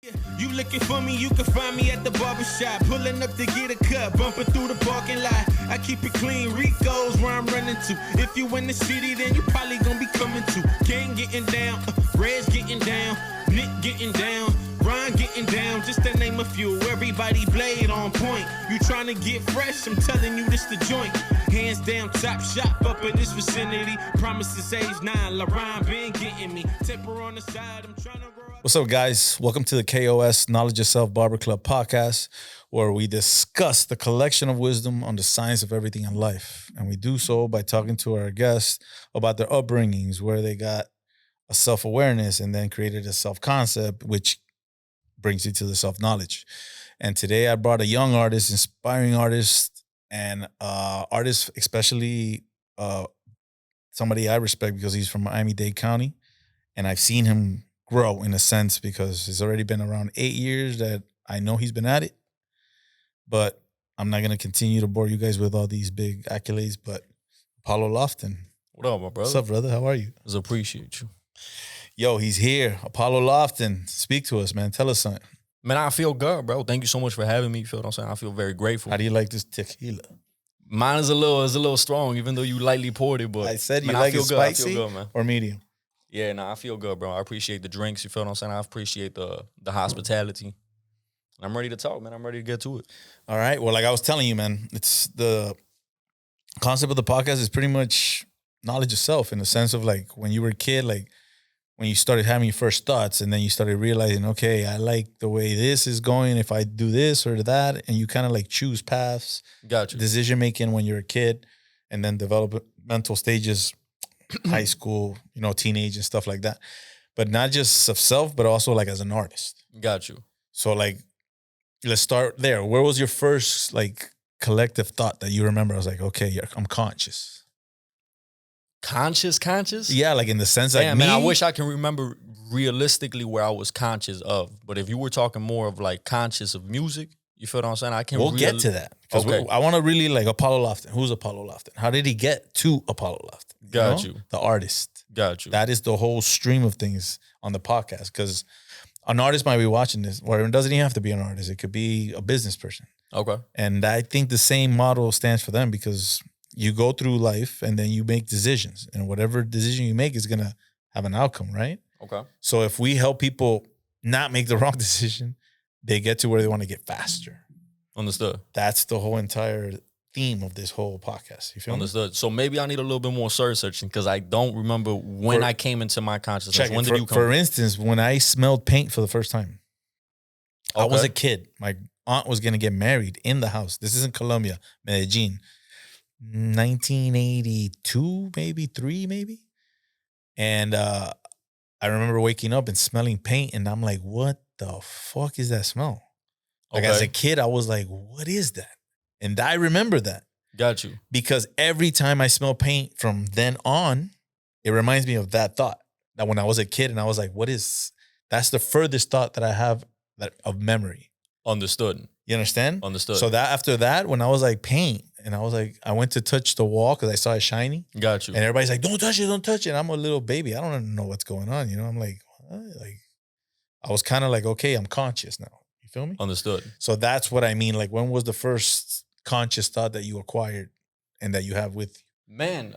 You looking for me, you can find me at the barbershop. Pulling up to get a cut, bumping through the parking lot. I keep it clean, Rico's where I'm running to. If you in the city, then you probably gonna be coming to. Gang getting down, Red's getting down, Nick getting down, Ron getting down, just to name a few. Everybody blade on point. You trying to get fresh, I'm telling you this the joint. Hands down, top shop up in this vicinity. Promises age 9, LaRon been getting me. Temper on the side, I'm trying to grow up. What's up, guys? Welcome to the K.O.S. Knowledge Yourself Barber Club podcast, where we discuss the collection of wisdom on the science of everything in life. And we do so by talking to our guests about their upbringings, where they got a self-awareness and then created a self-concept, which brings you to the self-knowledge. And today I brought a young artist, inspiring artist, and artist, especially somebody I respect because he's from Miami-Dade County. And I've seen him grow in a sense because it's already been around 8 years that I know he's been at it. But I'm not going to continue to bore you guys with all these big accolades. But Apollo Lofton. What up, my brother? What's up, brother? How are you? I appreciate you. Yo, he's here. Apollo Lofton. Speak to us, man. Tell us something. Man, I feel good, bro. Thank you so much for having me. You feel what I'm saying? I feel very grateful. How do you like this tequila? Mine is a little strong, even though you lightly poured it. But I said you man, like I it feel spicy good. I feel good, man. Or medium? Yeah, I feel good, bro. I appreciate the drinks. You feel what I'm saying? I appreciate the hospitality. I'm ready to talk, man. I'm ready to get to it. All right. Well, like I was telling you, man, it's the concept of the podcast is pretty much knowledge yourself in the sense of like when you were a kid, like when you started having your first thoughts and then you started realizing, okay, I like the way this is going if I do this or that. And you kind of like choose paths, Gotcha. decision making when you're a kid, and then developmental stages, high school, teenage and stuff like that. But not just of self, but also like as an artist. Got you. So like, let's start there. Where was your first like collective thought that you remember? I was like, okay, I'm conscious. Conscious? Yeah, like in the sense like Damn, me. man, I wish I can remember realistically where I was conscious of. But if you were talking more of like conscious of music, you feel what I'm saying? We'll get to that. Because okay. I want to really like Apollo Lofton. Who's Apollo Lofton? How did he get to Apollo Lofton? Got you. The artist. Got you. That is the whole stream of things on the podcast. Because an artist might be watching this, or it doesn't even have to be an artist. It could be a business person. Okay. And I think the same model stands for them because you go through life and then you make decisions. And whatever decision you make is going to have an outcome, right? Okay. So if we help people not make the wrong decision, they get to where they want to get faster. Understood. That's the whole entire theme of this whole podcast. You feel Understood. me? So maybe I need a little bit more searching because I don't remember when I came into my consciousness. When did you come? For instance, when I smelled paint for the first time, I was a kid. My aunt was going to get married in the house. This is in Colombia, Medellin. 1982, maybe 3, maybe. And I remember waking up and smelling paint, and I'm like, what the fuck is that smell? Like as a kid, I was like, what is that? And I remember that. Got you. Because every time I smell paint from then on, it reminds me of that thought. That when I was a kid and I was like, that's the furthest thought that I have of memory. Understood. You understand? Understood. So that after that, when I was like paint, and I was like, I went to touch the wall because I saw it shiny. Got you. And everybody's like, don't touch it, don't touch it. And I'm a little baby. I don't know what's going on. I'm like, what? Like, I was kind of like, okay, I'm conscious now. You feel me? Understood. So that's what I mean. Like, when was the first conscious thought that you acquired and that you have with you? Man,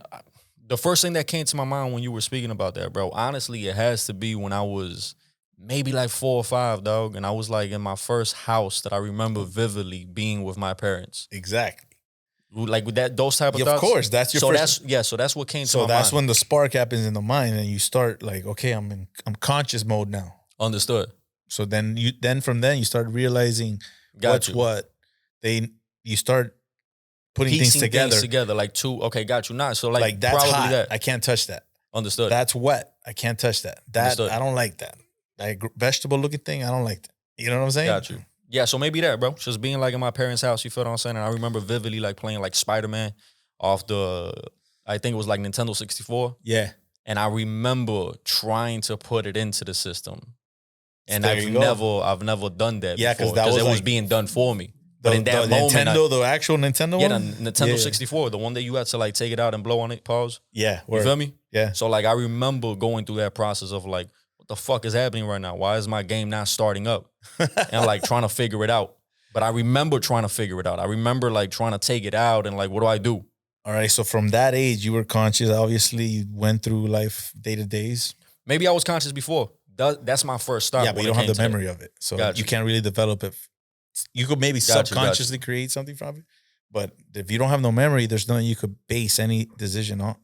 the first thing that came to my mind when you were speaking about that, bro, honestly, it has to be when I was maybe like 4 or 5, dog. And I was like in my first house that I remember vividly being with my parents. Exactly. Like with those type of thoughts. Of course, that's your first. So that's what came to my mind. So that's when the spark happens in the mind and you start like, okay, I'm conscious mode now. Understood. So then from then you start realizing what. You start putting Piecing things together. Like two. Okay, got you. Not so like that's probably hot. that. I can't touch that. Understood. That's wet. I can't touch that. Understood. I don't like that. Like vegetable looking thing. I don't like that. You know what I'm saying? Got you. Yeah, so maybe that, bro. Just being like in my parents' house, you feel what I'm saying? And I remember vividly like playing like Spider-Man off I think it was like Nintendo 64. Yeah. And I remember trying to put it into the system. And There I've you go. never done that Yeah, before. because it was like being done for me. The, But in that the moment, Nintendo, the actual Nintendo yeah, one? the Nintendo 64, the one that you had to like take it out and blow on it, pause. Yeah. You feel me? Yeah. So like I remember going through that process of like, what what the fuck is happening right now? Why is my game not starting up? And like trying to figure it out. But I remember trying to figure it out. I remember like trying to take it out and like, what do I do? All right. So from that age, you were conscious. Obviously, you went through life day to days. Maybe I was conscious before. That's my first stop. Yeah, but you don't have the memory of it. So you can't really develop it. You could maybe subconsciously create something from it. But if you don't have no memory, there's nothing you could base any decision on.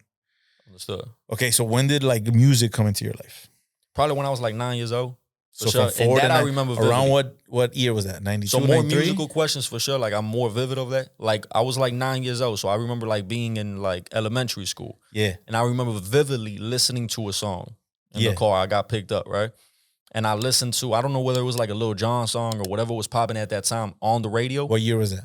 Understood. Okay, so when did like music come into your life? Probably when I was like 9 years old. For So sure. from 4 and to that 9, I remember around vividly. what year was that? 92, So more 93? musical questions for sure. Like I'm more vivid of that. Like I was like 9 years old. So I remember like being in like elementary school. Yeah. And I remember vividly listening to a song in the car. I got picked up, right? And I listened to, I don't know whether it was like a Lil Jon song or whatever was popping at that time on the radio. What year was that?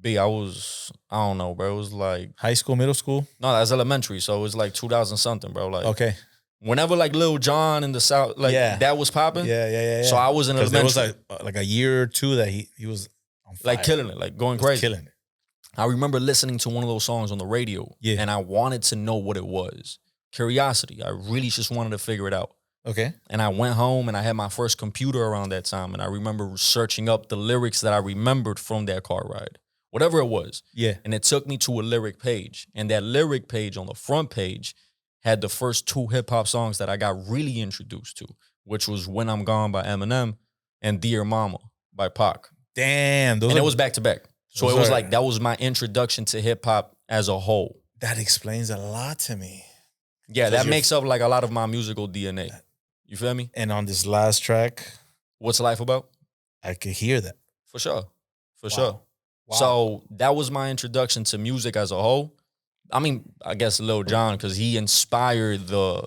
I don't know, bro. It was like, High school, middle school? no, that's elementary. So it was like 2000 something, bro. Like, Okay. whenever like Lil Jon in the South, like that was popping. Yeah. So I was in elementary. There was like a year or two that he was on fire. Like killing it, like going crazy. Killing it. I remember listening to one of those songs on the radio. Yeah. And I wanted to know what it was. Curiosity. I really just wanted to figure it out. Okay. And I went home and I had my first computer around that time. And I remember searching up the lyrics that I remembered from that car ride. Whatever it was. Yeah. And it took me to a lyric page. And that lyric page on the front page had the first 2 hip-hop songs that I got really introduced to, which was When I'm Gone by Eminem and Dear Mama by Pac. Damn. And it was back-to-back. So it was like, that was my introduction to hip-hop as a whole. That explains a lot to me. Yeah, that makes up like a lot of my musical DNA. You feel me? And on this last track, What's Life About? I could hear that. For sure. For sure. Wow. So that was my introduction to music as a whole. I mean, I guess Lil Jon, because he inspired the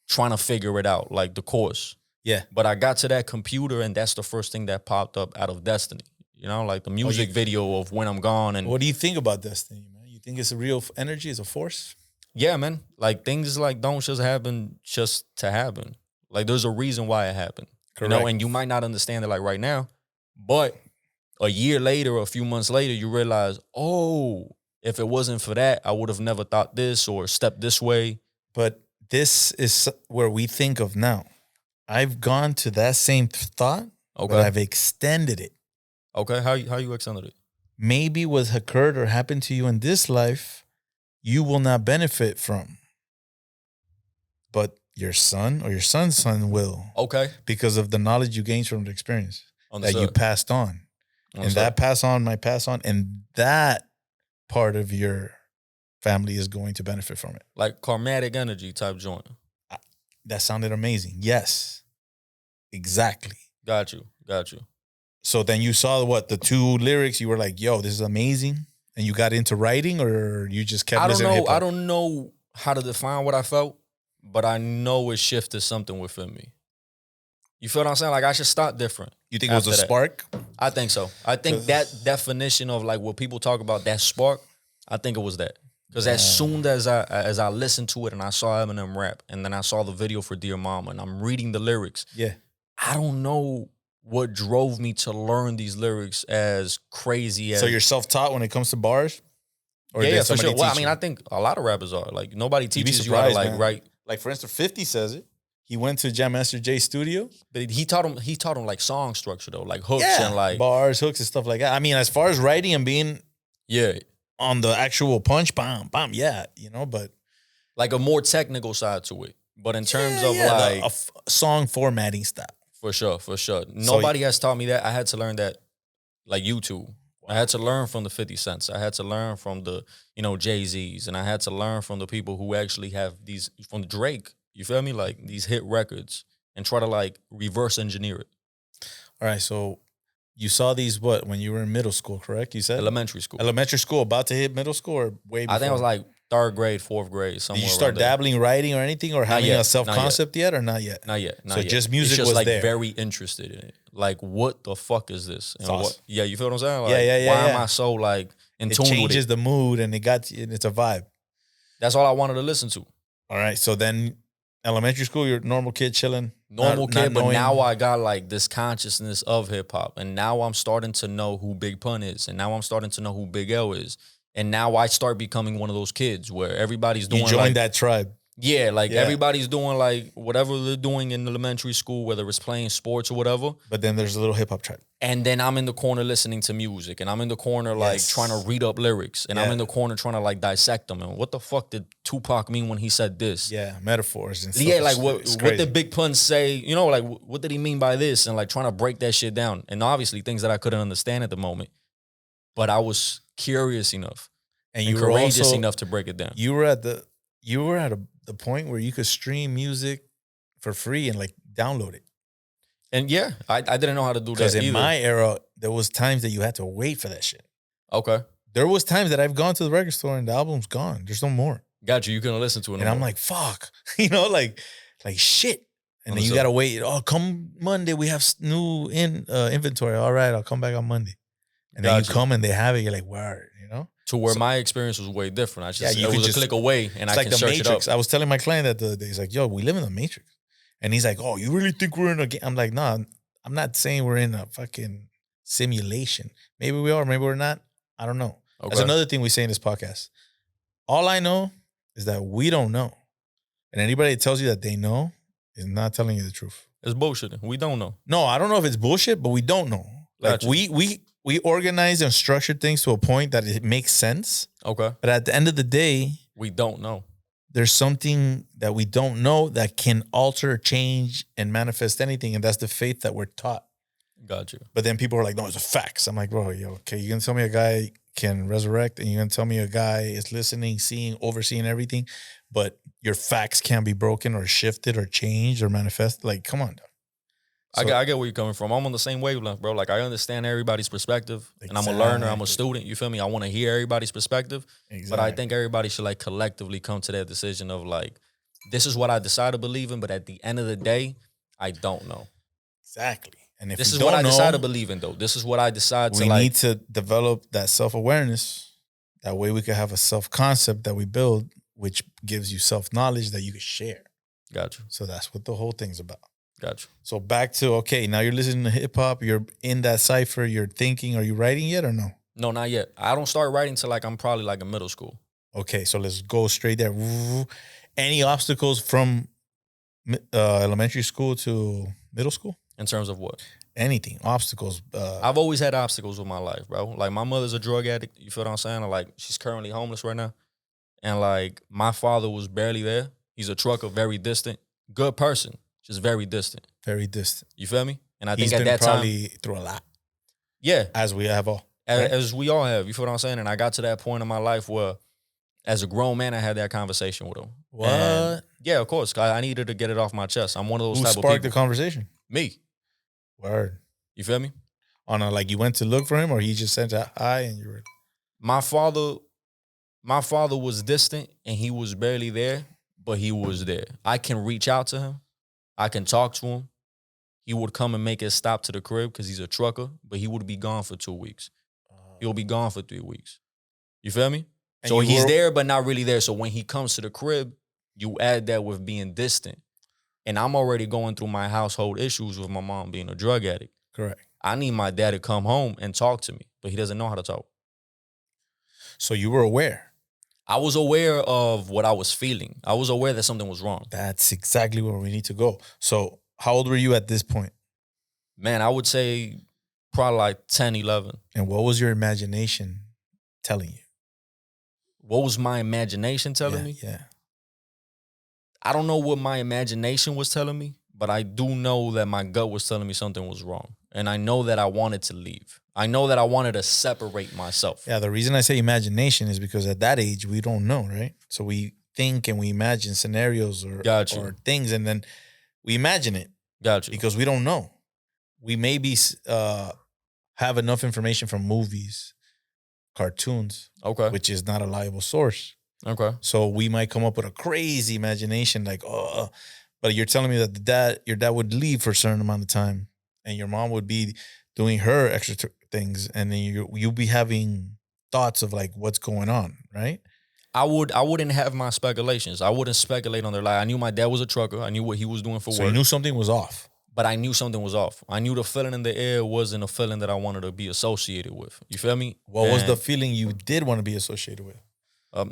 trying to figure it out, like the course. Yeah. But I got to that computer and that's the first thing that popped up out of Destiny. You know, like the music video of When I'm Gone. And what do you think about Destiny, man? You think it's a real energy, it's a force? Yeah, man. Like things like don't just happen just to happen. Like there's a reason why it happened. Correct. You know, and you might not understand it like right now, but a year later, a few months later, you realize, oh, if it wasn't for that, I would have never thought this or stepped this way. But this is where we think of now. I've gone to that same thought, but I've extended it. Okay, how you extended it? Maybe what occurred or happened to you in this life, you will not benefit from. But your son or your son's son will. Okay. Because of the knowledge you gained from the experience that you passed on. And that pass on might pass on. And that part of your family is going to benefit from it. Like karmatic energy type joint. That sounded amazing. Yes. Exactly. Got you. So then you saw the 2 lyrics. You were like, yo, this is amazing. And you got into writing or you just kept listening to hip hop? I don't know how to define what I felt, but I know it shifted something within me. You feel what I'm saying? Like I should start different. You think it was a spark? I think so. I think that definition of like what people talk about, that spark, I think it was that. Because as soon as I listened to it and I saw Eminem rap and then I saw the video for Dear Mama and I'm reading the lyrics, I don't know what drove me to learn these lyrics as crazy as... So you're self-taught when it comes to bars? Or yeah, for sure. Well, I mean, I think a lot of rappers are. Like nobody teaches you how to like write. Like for instance, 50 says it. He went to Jam Master Jay's studio. But he taught him like song structure though, like hooks and like bars, hooks and stuff like that. I mean, as far as writing and being on the actual punch, bam, bam, but like a more technical side to it. But in terms of like a song formatting style. For sure. Nobody has taught me that. I had to learn that like YouTube. I had to learn from the 50 Cents. I had to learn from the, Jay-Z's. And I had to learn from the people who actually have these, from Drake, you feel me? Like these hit records and try to like reverse engineer it. All right. So you saw these, when you were in middle school, correct? You said? Elementary school. Elementary school, about to hit middle school or way before? I think it was like 3rd grade, 4th grade, somewhere. Did you start dabbling writing or anything or having a self-concept yet or not yet? Not yet. So just music was was like there. very interested in it. Like, what the fuck is this? And Sauce. you feel what I'm saying? Like, why am I so like in tune with it? It changes the mood and it's a vibe. That's all I wanted to listen to. All right. So then elementary school, you're a normal kid chilling. Normal kid, but now I got like this consciousness of hip hop. And now I'm starting to know who Big Pun is. And now I'm starting to know who Big L is. And now I start becoming one of those kids where everybody's doing You joined that tribe. Yeah, like Yeah. everybody's doing like whatever they're doing in elementary school, whether it's playing sports or whatever. But then there's a little hip hop track. And then I'm in the corner listening to music, and I'm in the corner like Yes. trying to read up lyrics, and I'm Yeah. in the corner trying to like dissect them. And what the fuck did Tupac mean when he said this? Yeah, metaphors and stuff. Yeah, like It's what crazy. did Big Pun say? You know, like what did he mean by this? And like trying to break that shit down. And obviously things that I couldn't understand at the moment, but I was curious enough and and you were courageous also, enough to break it down. You were at the point where you could stream music for free and like download it. And yeah, I didn't know how to do that Because in either. my era, there was times that you had to wait for that shit. Okay, There was times that I've gone to the record store and the album's gone. There's no more. got you. You couldn't listen to it. And no I'm more. like, fuck. You know, like shit. And then you Understood. gotta wait. Oh, come Monday, we have new inventory. All right, I'll come back on Monday. And then Got you you. come and they have it. You're like, word, you know? To where my experience was way different. I just you it could was just- a click away, and It's I like can the search Matrix. it up. I was telling my client that the other day, he's like, yo, we live in the Matrix. And he's like, oh, you really think we're in a game? I'm like, nah, I'm not saying we're in a fucking simulation. Maybe we are, maybe we're not. I don't know. That's Okay. another thing we say in this podcast. All I know is that we don't know. And anybody that tells you that they know is not telling you the truth. It's bullshit. We don't know. No, I don't know if it's bullshit, but we don't know. Like Gotcha. we organize and structure things to a point that it makes sense. Okay. But at the end of the day, We don't know. there's something that we don't know that can alter, change, and manifest anything. And that's the faith that we're taught. Got you. But then people are like, no, it's a facts. I'm like, bro, okay, you're gonna tell me a guy can resurrect, and you're gonna tell me a guy is listening, seeing, overseeing everything, but your facts can't be broken or shifted or changed or manifest. Like, come on. I get where you're coming from. I'm on the same wavelength, bro. Like, I understand everybody's perspective, and I'm a learner. I'm a Exactly. student. You feel me? I want to hear everybody's perspective, Exactly. but I think everybody should like collectively come to that decision of like, this is what I decide to believe in, but at the end of the day, I don't know. Exactly. And if This we is what don't I know, decide to believe in, though. This is what I decide to we like. need to develop that self-awareness. That way we can have a self-concept that we build, which gives you self-knowledge that you can share. Got you. So that's what the whole thing's about. Got you. So back to, okay, now you're listening to hip-hop, you're in that cipher, you're thinking, are you writing yet or no? No, not yet. I don't start writing till like I'm probably like in middle school. Okay, so let's go straight there. Any obstacles from elementary school to middle school? In terms of what? Anything, obstacles. I've always had obstacles with my life, bro. Like, my mother's a drug addict. You feel what I'm saying? Like, she's currently homeless right now. And like, my father was barely there. He's a trucker, very distant. Good person, just very distant. Very distant. You feel me? And I He's think at been that time, probably through a lot, yeah, as we have all. as we all have. You feel what I'm saying? And I got to that point in my life where, as a grown man, I had that conversation with him. What? And yeah, of course. I needed to get it off my chest. I'm one of those Who type of sparked the people. conversation? Me. Word. You feel me? On a, like, you went to look for him, or he just sent a hi and you were. My father was distant and he was barely there, but he was there. I can reach out to him. I can talk to him. He would come and make his stop to the crib because he's a trucker, but he would be gone for 2 weeks. He'll be gone for 3 weeks. You feel me? And So you he's were- there, but not really there. So when he comes to the crib, you add that with being distant. And I'm already going through my household issues with my mom being a drug addict. Correct. I need my dad to come home and talk to me, but he doesn't know how to talk. So you were aware. I was aware of what I was feeling. I was aware that something was wrong. That's exactly where we need to go. So how old were you at this point? Man, I would say probably like 10, 11. And what was your imagination telling you? What was my imagination telling me? Yeah. I don't know what my imagination was telling me, but I do know that my gut was telling me something was wrong. And I know that I wanted to leave. I know that I wanted to separate myself. Yeah, the reason I say imagination is because at that age, we don't know, right? So we think and we imagine scenarios or, Got you. or things, and then we imagine it Got you. because we don't know. We maybe have enough information from movies, cartoons, Okay. which is not a reliable source. Okay. So we might come up with a crazy imagination, like, oh, but you're telling me that your dad would leave for a certain amount of time, and your mom would be doing her extra things, and then you'll be having thoughts of like what's going on, right? I wouldn't have my speculations. I wouldn't speculate on their life. I knew my dad was a trucker. I knew what he was doing for So work. you knew something was off. But I knew something was off. I knew the feeling in the air wasn't a feeling that I wanted to be associated with. You feel me? What was the And, feeling you did want to be associated with?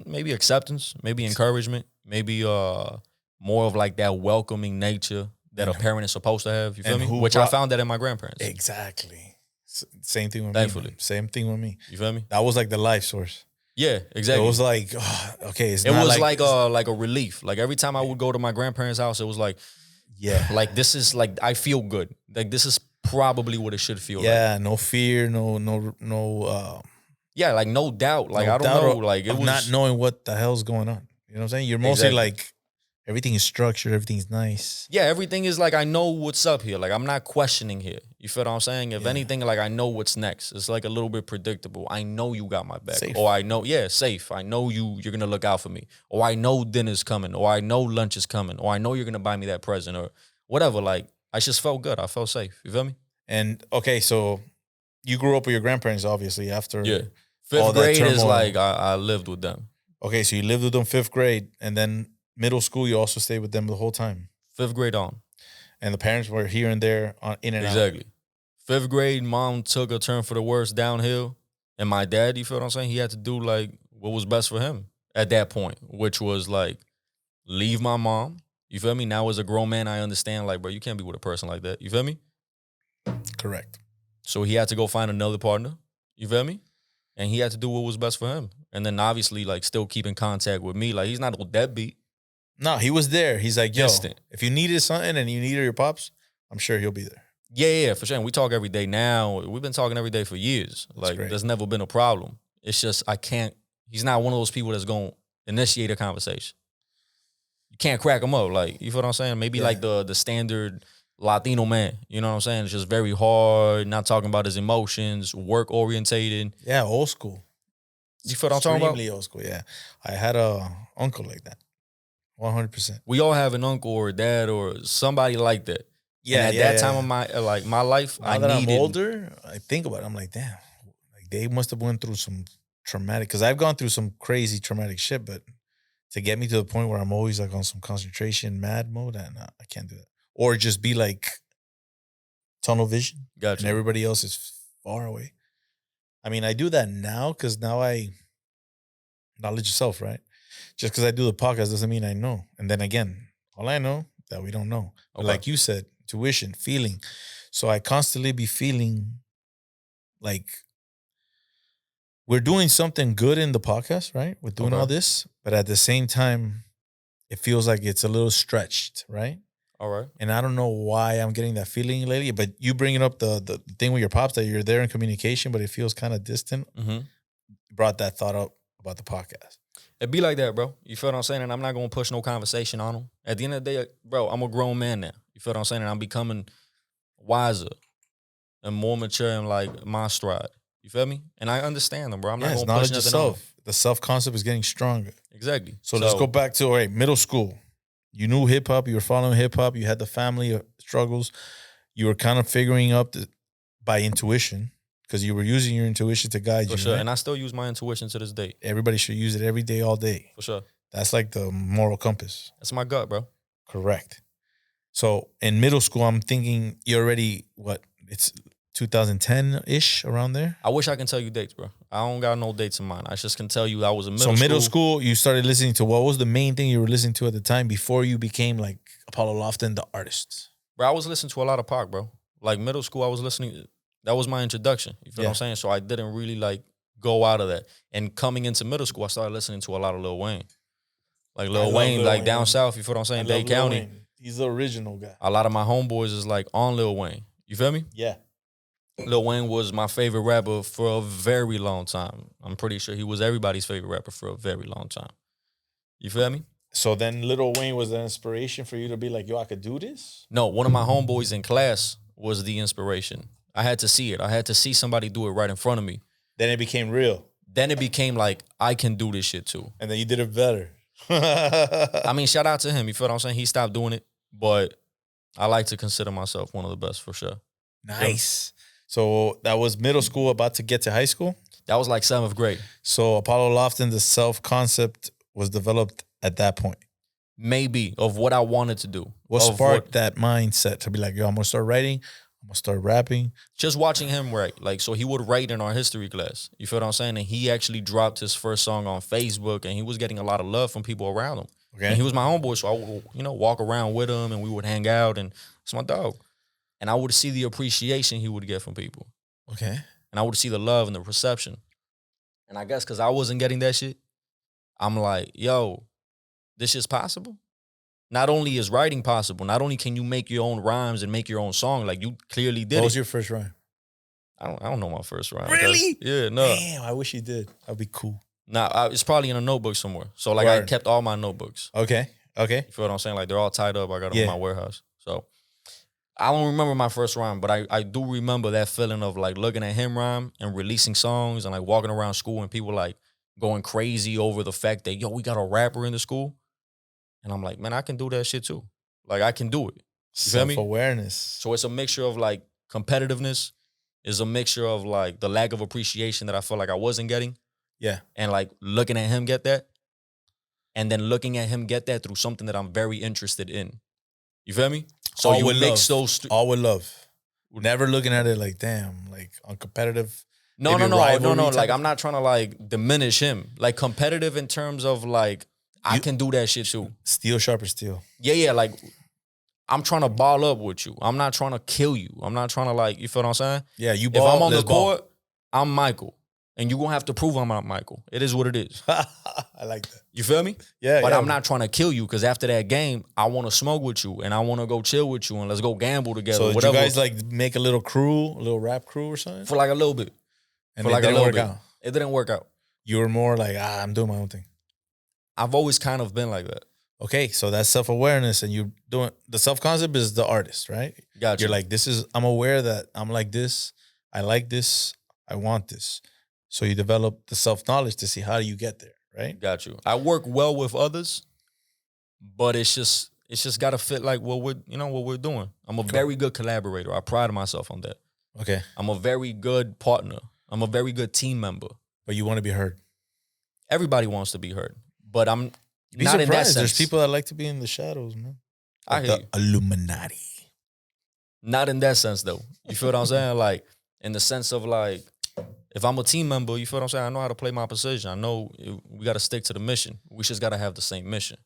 maybe acceptance, maybe encouragement. maybe more of like that welcoming nature that a parent is supposed to have. You feel and me? who Which I brought- found that in my grandparents. Exactly. Same thing with Thankfully. me. Man. Same thing with me. You feel me? That was like the life source. Yeah, exactly. It was like, okay, It was like a relief. Like every time I would go to my grandparents' house, it was like, yeah, like this is like I feel good. Like this is probably what it should feel like. yeah, no fear, no Yeah, like no doubt. Like no I don't doubt know. of- Like it of was not knowing what the hell's going on. You know what I'm saying? You're mostly Exactly. like everything is structured, everything's nice. yeah, everything is like I know what's up here. Like I'm not questioning here. You feel what I'm saying? If anything, like I know what's next. It's like a little bit predictable. I know you got my back. Safe. Or I know, safe. I know you're gonna look out for me. Or I know dinner's coming. Or I know lunch is coming. Or I know you're gonna buy me that present or whatever. Like I just felt good. I felt safe. You feel me? And okay, so you grew up with your grandparents, obviously. After Yeah. all Fifth that grade is turmoil. like I lived with them. Okay, so you lived with them 5th grade, and then middle school, you also stayed with them the whole time. 5th grade on. And the parents were here and there, in and out. Exactly. 5th grade, mom took a turn for the worse downhill. And my dad, you feel what I'm saying? He had to do like what was best for him at that point, which was like leave my mom. You feel me? Now as a grown man, I understand like, bro, you can't be with a person like that. You feel me? Correct. So he had to go find another partner. You feel me? And he had to do what was best for him. And then obviously like still keep in contact with me. Like he's not a deadbeat. No, he was there. He's like, yo, Instant. if you needed something and you needed your pops, I'm sure he'll be there. Yeah, for sure. And we talk every day now. We've been talking every day for years. Like, great. there's never been a problem. It's just I can't. He's not one of those people that's going to initiate a conversation. You can't crack him up. Like, you feel what I'm saying? Maybe like the standard Latino man. You know what I'm saying? It's just very hard, not talking about his emotions, work orientated. Yeah, old school. You feel what I'm talking about? Extremely old school, yeah. I had a uncle like that. 100%. We all have an uncle or a dad or somebody like that. Yeah, and at that time of my life, Now I that needed. I'm older, I think about it. I'm like, damn, like they must have went through some traumatic, because I've gone through some crazy traumatic shit, but to get me to the point where I'm always like on some concentration mad mode, and I can't do that. Or just be like tunnel vision, Gotcha. and everybody else is far away. I mean, I do that now because now I knowledge yourself, right? Just because I do the podcast doesn't mean I know. And then again, all I know that we don't know. But Okay. like you said, tuition, feeling. So I constantly be feeling like we're doing something good in the podcast, right? We're doing Okay. all this, but at the same time, it feels like it's a little stretched, right? All right. And I don't know why I'm getting that feeling lately, but you bringing up the thing with your pops that you're there in communication, but it feels kind of distant, Mm-hmm. brought that thought up about the podcast. It be like that, bro. You feel what I'm saying? And I'm not going to push no conversation on them. At the end of the day, bro, I'm a grown man now. You feel what I'm saying? And I'm becoming wiser and more mature in like my stride. You feel me? And I understand them, bro. I'm not It's going to push knowledge of nothing on 'em. self. The self concept is getting stronger. Exactly. So let's go back to, all right, middle school. You knew hip hop. You were following hip hop. You had the family struggles. You were kind of figuring up by intuition, because you were using your intuition to guide For you. sure. right? And I still use my intuition to this day. Everybody should use it every day, all day. For sure. That's like the moral compass. That's my gut, bro. Correct. So in middle school, I'm thinking you're already, it's 2010-ish, around there? I wish I can tell you dates, bro. I don't got no dates in mind. I just can tell you I was in So middle school, you started listening to, what was the main thing you were listening to at the time before you became like Apollo Lofton, the artist? Bro, I was listening to a lot of Pac, bro. Like middle school, I was listening. That was my introduction. You feel what I'm saying? So I didn't really like go out of that. And coming into middle school, I started listening to a lot of Lil Wayne. Like I Lil love Wayne, Lil like Wayne, down man. south, you feel what I'm saying? Dade County. He's the original guy. A lot of my homeboys is like on Lil Wayne. You feel me? Yeah. Lil Wayne was my favorite rapper for a very long time. I'm pretty sure he was everybody's favorite rapper for a very long time. You feel me? So then Lil Wayne was the inspiration for you to be like, yo, I could do this? No, one of my homeboys in class was the inspiration. I had to see it. I had to see somebody do it right in front of me. Then it became real. Then it became like, I can do this shit too. And then you did it better. I mean, shout out to him. You feel what I'm saying? He stopped doing it, but I like to consider myself one of the best for sure. Nice. So that was middle school, about to get to high school. That was like 7th grade. So Apollo Lofton, the self-concept was developed at that point. Maybe of what I wanted to do. What Of sparked that mindset to be like, yo, I'm going to start writing. I'm going to start rapping. Just watching him write. Like, so he would write in our history class. You feel what I'm saying? And he actually dropped his first song on Facebook and he was getting a lot of love from people around him. Okay. And he was my homeboy, so I would, walk around with him and we would hang out, and it's my dog. And I would see the appreciation he would get from people. Okay. And I would see the love and the reception. And I guess because I wasn't getting that shit, I'm like, yo, this is possible. Not only is writing possible, not only can you make your own rhymes and make your own song, like you clearly did. What was your first rhyme? I don't know my first rhyme. Really? Yeah, no. Damn, I wish you did. That'd be cool. Nah, it's probably in a notebook somewhere. So like I Word. kept all my notebooks. Okay. You feel what I'm saying? Like they're all tied up. I got them Yeah. in my warehouse. So I don't remember my first rhyme, but I do remember that feeling of like looking at him rhyme and releasing songs and like walking around school and people like going crazy over the fact that, yo, we got a rapper in the school. And I'm like, man, I can do that shit too. Like I can do it. You feel me? Self-awareness. So it's a mixture of like competitiveness, is a mixture of like the lack of appreciation that I felt like I wasn't getting. Yeah. And like looking at him get that. And then looking at him get that through something that I'm very interested in. You feel me? So all you with mix love. those. All with love. Never looking at it like, damn, like on competitive. No. rivalry Like type. I'm not trying to like diminish him. Like competitive in terms of like I can do that shit too. Steel sharper steel. Yeah. Like I'm trying to ball up with you. I'm not trying to kill you. I'm not trying to like, you feel what I'm saying? Yeah, you If ball, I'm on the let's ball. court, I'm Michael. And you're going to have to prove I'm not Michael. It is what it is. I like that. You feel me? Yeah, But yeah. I'm not trying to kill you because after that game, I want to smoke with you and I want to go chill with you and let's go gamble together. So did whatever. you guys like make a little crew, a little rap crew or something? For like a little bit. And For it like a didn't little work bit. out. It didn't work out. You were more like, I'm doing my own thing. I've always kind of been like that. Okay, so that's self-awareness, and you doing the self-concept is the artist, right? Gotcha. You're like, I'm aware that I'm like this, I like this, I want this. So you develop the self-knowledge to see how do you get there, right? Got you. I work well with others, but it's just got to fit like what we're doing. I'm a very good collaborator. I pride myself on that. Okay. I'm a very good partner. I'm a very good team member. But you want to be heard. Everybody wants to be heard, but I'm Be not in that surprised. sense. There's people that like to be in the shadows, man. I Like hear the you. Illuminati. Not in that sense though. You feel what I'm saying? Like in the sense of like, if I'm a team member, you feel what I'm saying? I know how to play my position. I know we got to stick to the mission. We just got to have the same mission.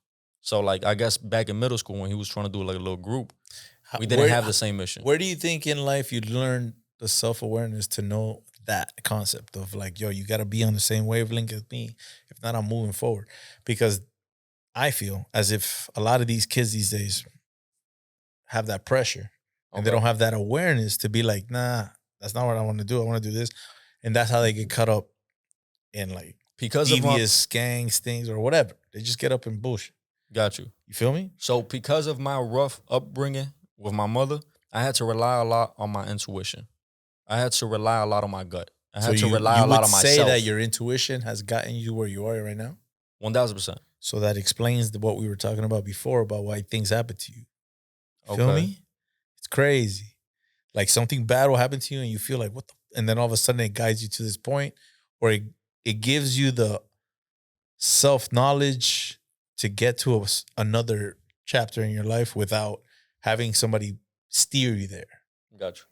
So like, I guess back in middle school when he was trying to do like a little group, we didn't have the same mission. Where do you think in life you learn the self-awareness to know that concept of like, yo, you got to be on the same wavelength as me. If not, I'm moving forward. Because I feel as if a lot of these kids these days have that pressure and they don't have that awareness to be like, nah, that's not what I want to do. I want to do this. And that's how they get caught up in like Because devious gangs things or whatever. They just get up in bullshit. Got you. You feel me? So because of my rough upbringing with my mother, I had to rely a lot on my intuition. I had to rely a lot on my gut. I had to rely a lot on myself. You would say that your intuition has gotten you where you are right now? 1,000%. So that explains what we were talking about before about why things happen to you. Feel me? It's crazy. Like something bad will happen to you and you feel like, what the? And then all of a sudden it guides you to this point where it gives you the self-knowledge to get to another chapter in your life without having somebody steer you there. Got you.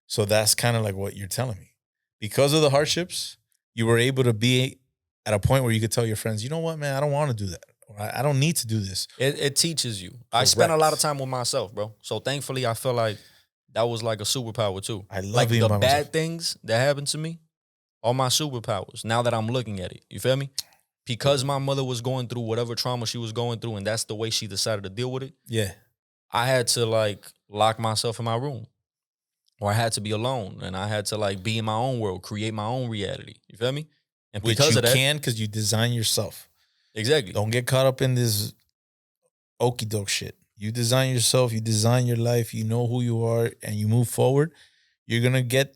So that's kind of like what you're telling me. Because of the hardships, you were able to be at a point where you could tell your friends, you know what, man, I don't want to do that. Or I don't need to do this. It teaches you. I spent a lot of time with myself, bro. So thankfully, I feel like that was like a superpower too. I love like being the by bad myself. things that happened to me are my superpowers. Now that I'm looking at it, you feel me? Because my mother was going through whatever trauma she was going through, and that's the way she decided to deal with it. Yeah. I had to like lock myself in my room, or I had to be alone, and I had to like be in my own world, create my own reality. You feel me? And Which because you of that, can because you design yourself. exactly. Don't get caught up in this okie doke shit. You design yourself, you design your life, you know who you are, and you move forward. You're going to get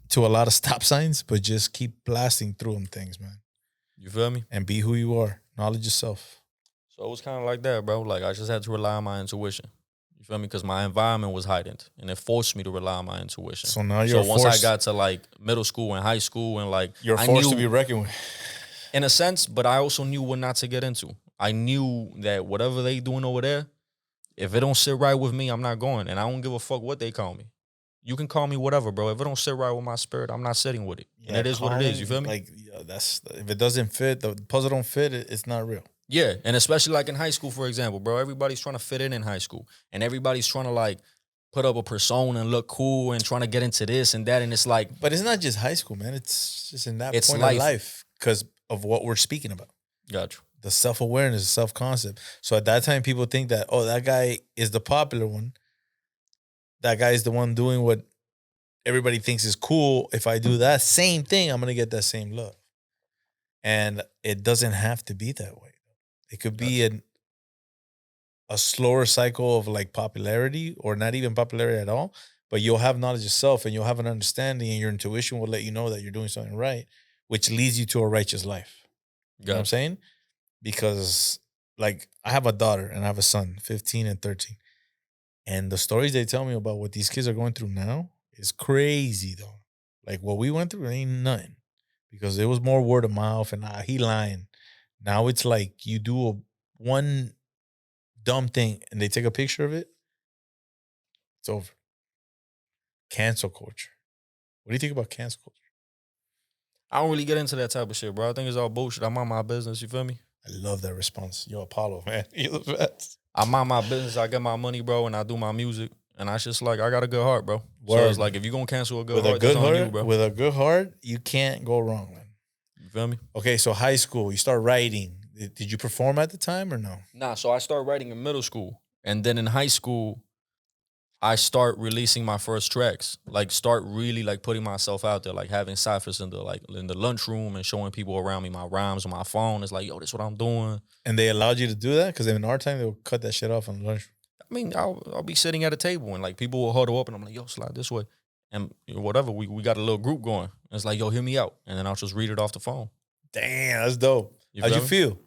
to a lot of stop signs, but just keep blasting through them things, man. You feel me? And be who you are. Knowledge yourself. So it was kind of like that, bro. Like I just had to rely on my intuition. You feel me? Because my environment was heightened, and it forced me to rely on my intuition. So now you're once forced. I got to like middle school and high school, and like You're I forced knew, to be reckoned with. in a sense, but I also knew what not to get into. I knew that whatever they doing over there, if it don't sit right with me, I'm not going, and I don't give a fuck what they call me. You can call me whatever, bro. If it don't sit right with my spirit, I'm not sitting with it. And it is what it is. You feel me? Like, yeah, if it doesn't fit, the puzzle don't fit, it's not real. Yeah, and especially like in high school, for example, bro. Everybody's trying to fit in high school, and everybody's trying to like put up a persona and look cool and trying to get into this and that, and it's like But it's not just high school, man. It's just in that It's point life. of life because of what we're speaking about. got you. The self-awareness, the self-concept. So at that time, people think that, oh, that guy is the popular one. That guy is the one doing what everybody thinks is cool. If I do that same thing, I'm going to get that same love. And it doesn't have to be that way. It could be a slower cycle of like popularity or not even popularity at all, but you'll have knowledge of self and you'll have an understanding and your intuition will let you know that you're doing something right, which leads you to a righteous life. You know what I'm saying? Because like I have a daughter and I have a son, 15 and 13. And the stories they tell me about what these kids are going through now is crazy though. Like what we went through ain't nothing because it was more word of mouth and he lying. Now it's like you do one dumb thing and they take a picture of it. It's over. Cancel culture. What do you think about cancel culture? I don't really get into that type of shit, bro. I think it's all bullshit. I mind my business. You feel me? I love that response. Yo, Apollo, man. You're the best. I mind my business. I get my money, bro, and I do my music. And I just like I got a good heart, bro. Word. So it's like if you're gonna cancel a good With heart, a good that's on heart, you, bro. with a good heart, you can't go wrong, man. You feel me? Okay, so high school, you start writing. Did you perform at the time or no? Nah, so I started writing in middle school. And then in high school, I start releasing my first tracks. Like start really like putting myself out there, like having ciphers in the lunchroom and showing people around me my rhymes on my phone. It's like, yo, this is what I'm doing. And they allowed you to do that? Because in our time, they would cut that shit off on lunch. I mean, I'll be sitting at a table and like people will huddle up and I'm like, yo, slide this way. And whatever, we got a little group going. And it's like, yo, hear me out. And then I'll just read it off the phone. Damn, that's dope. How'd you feel?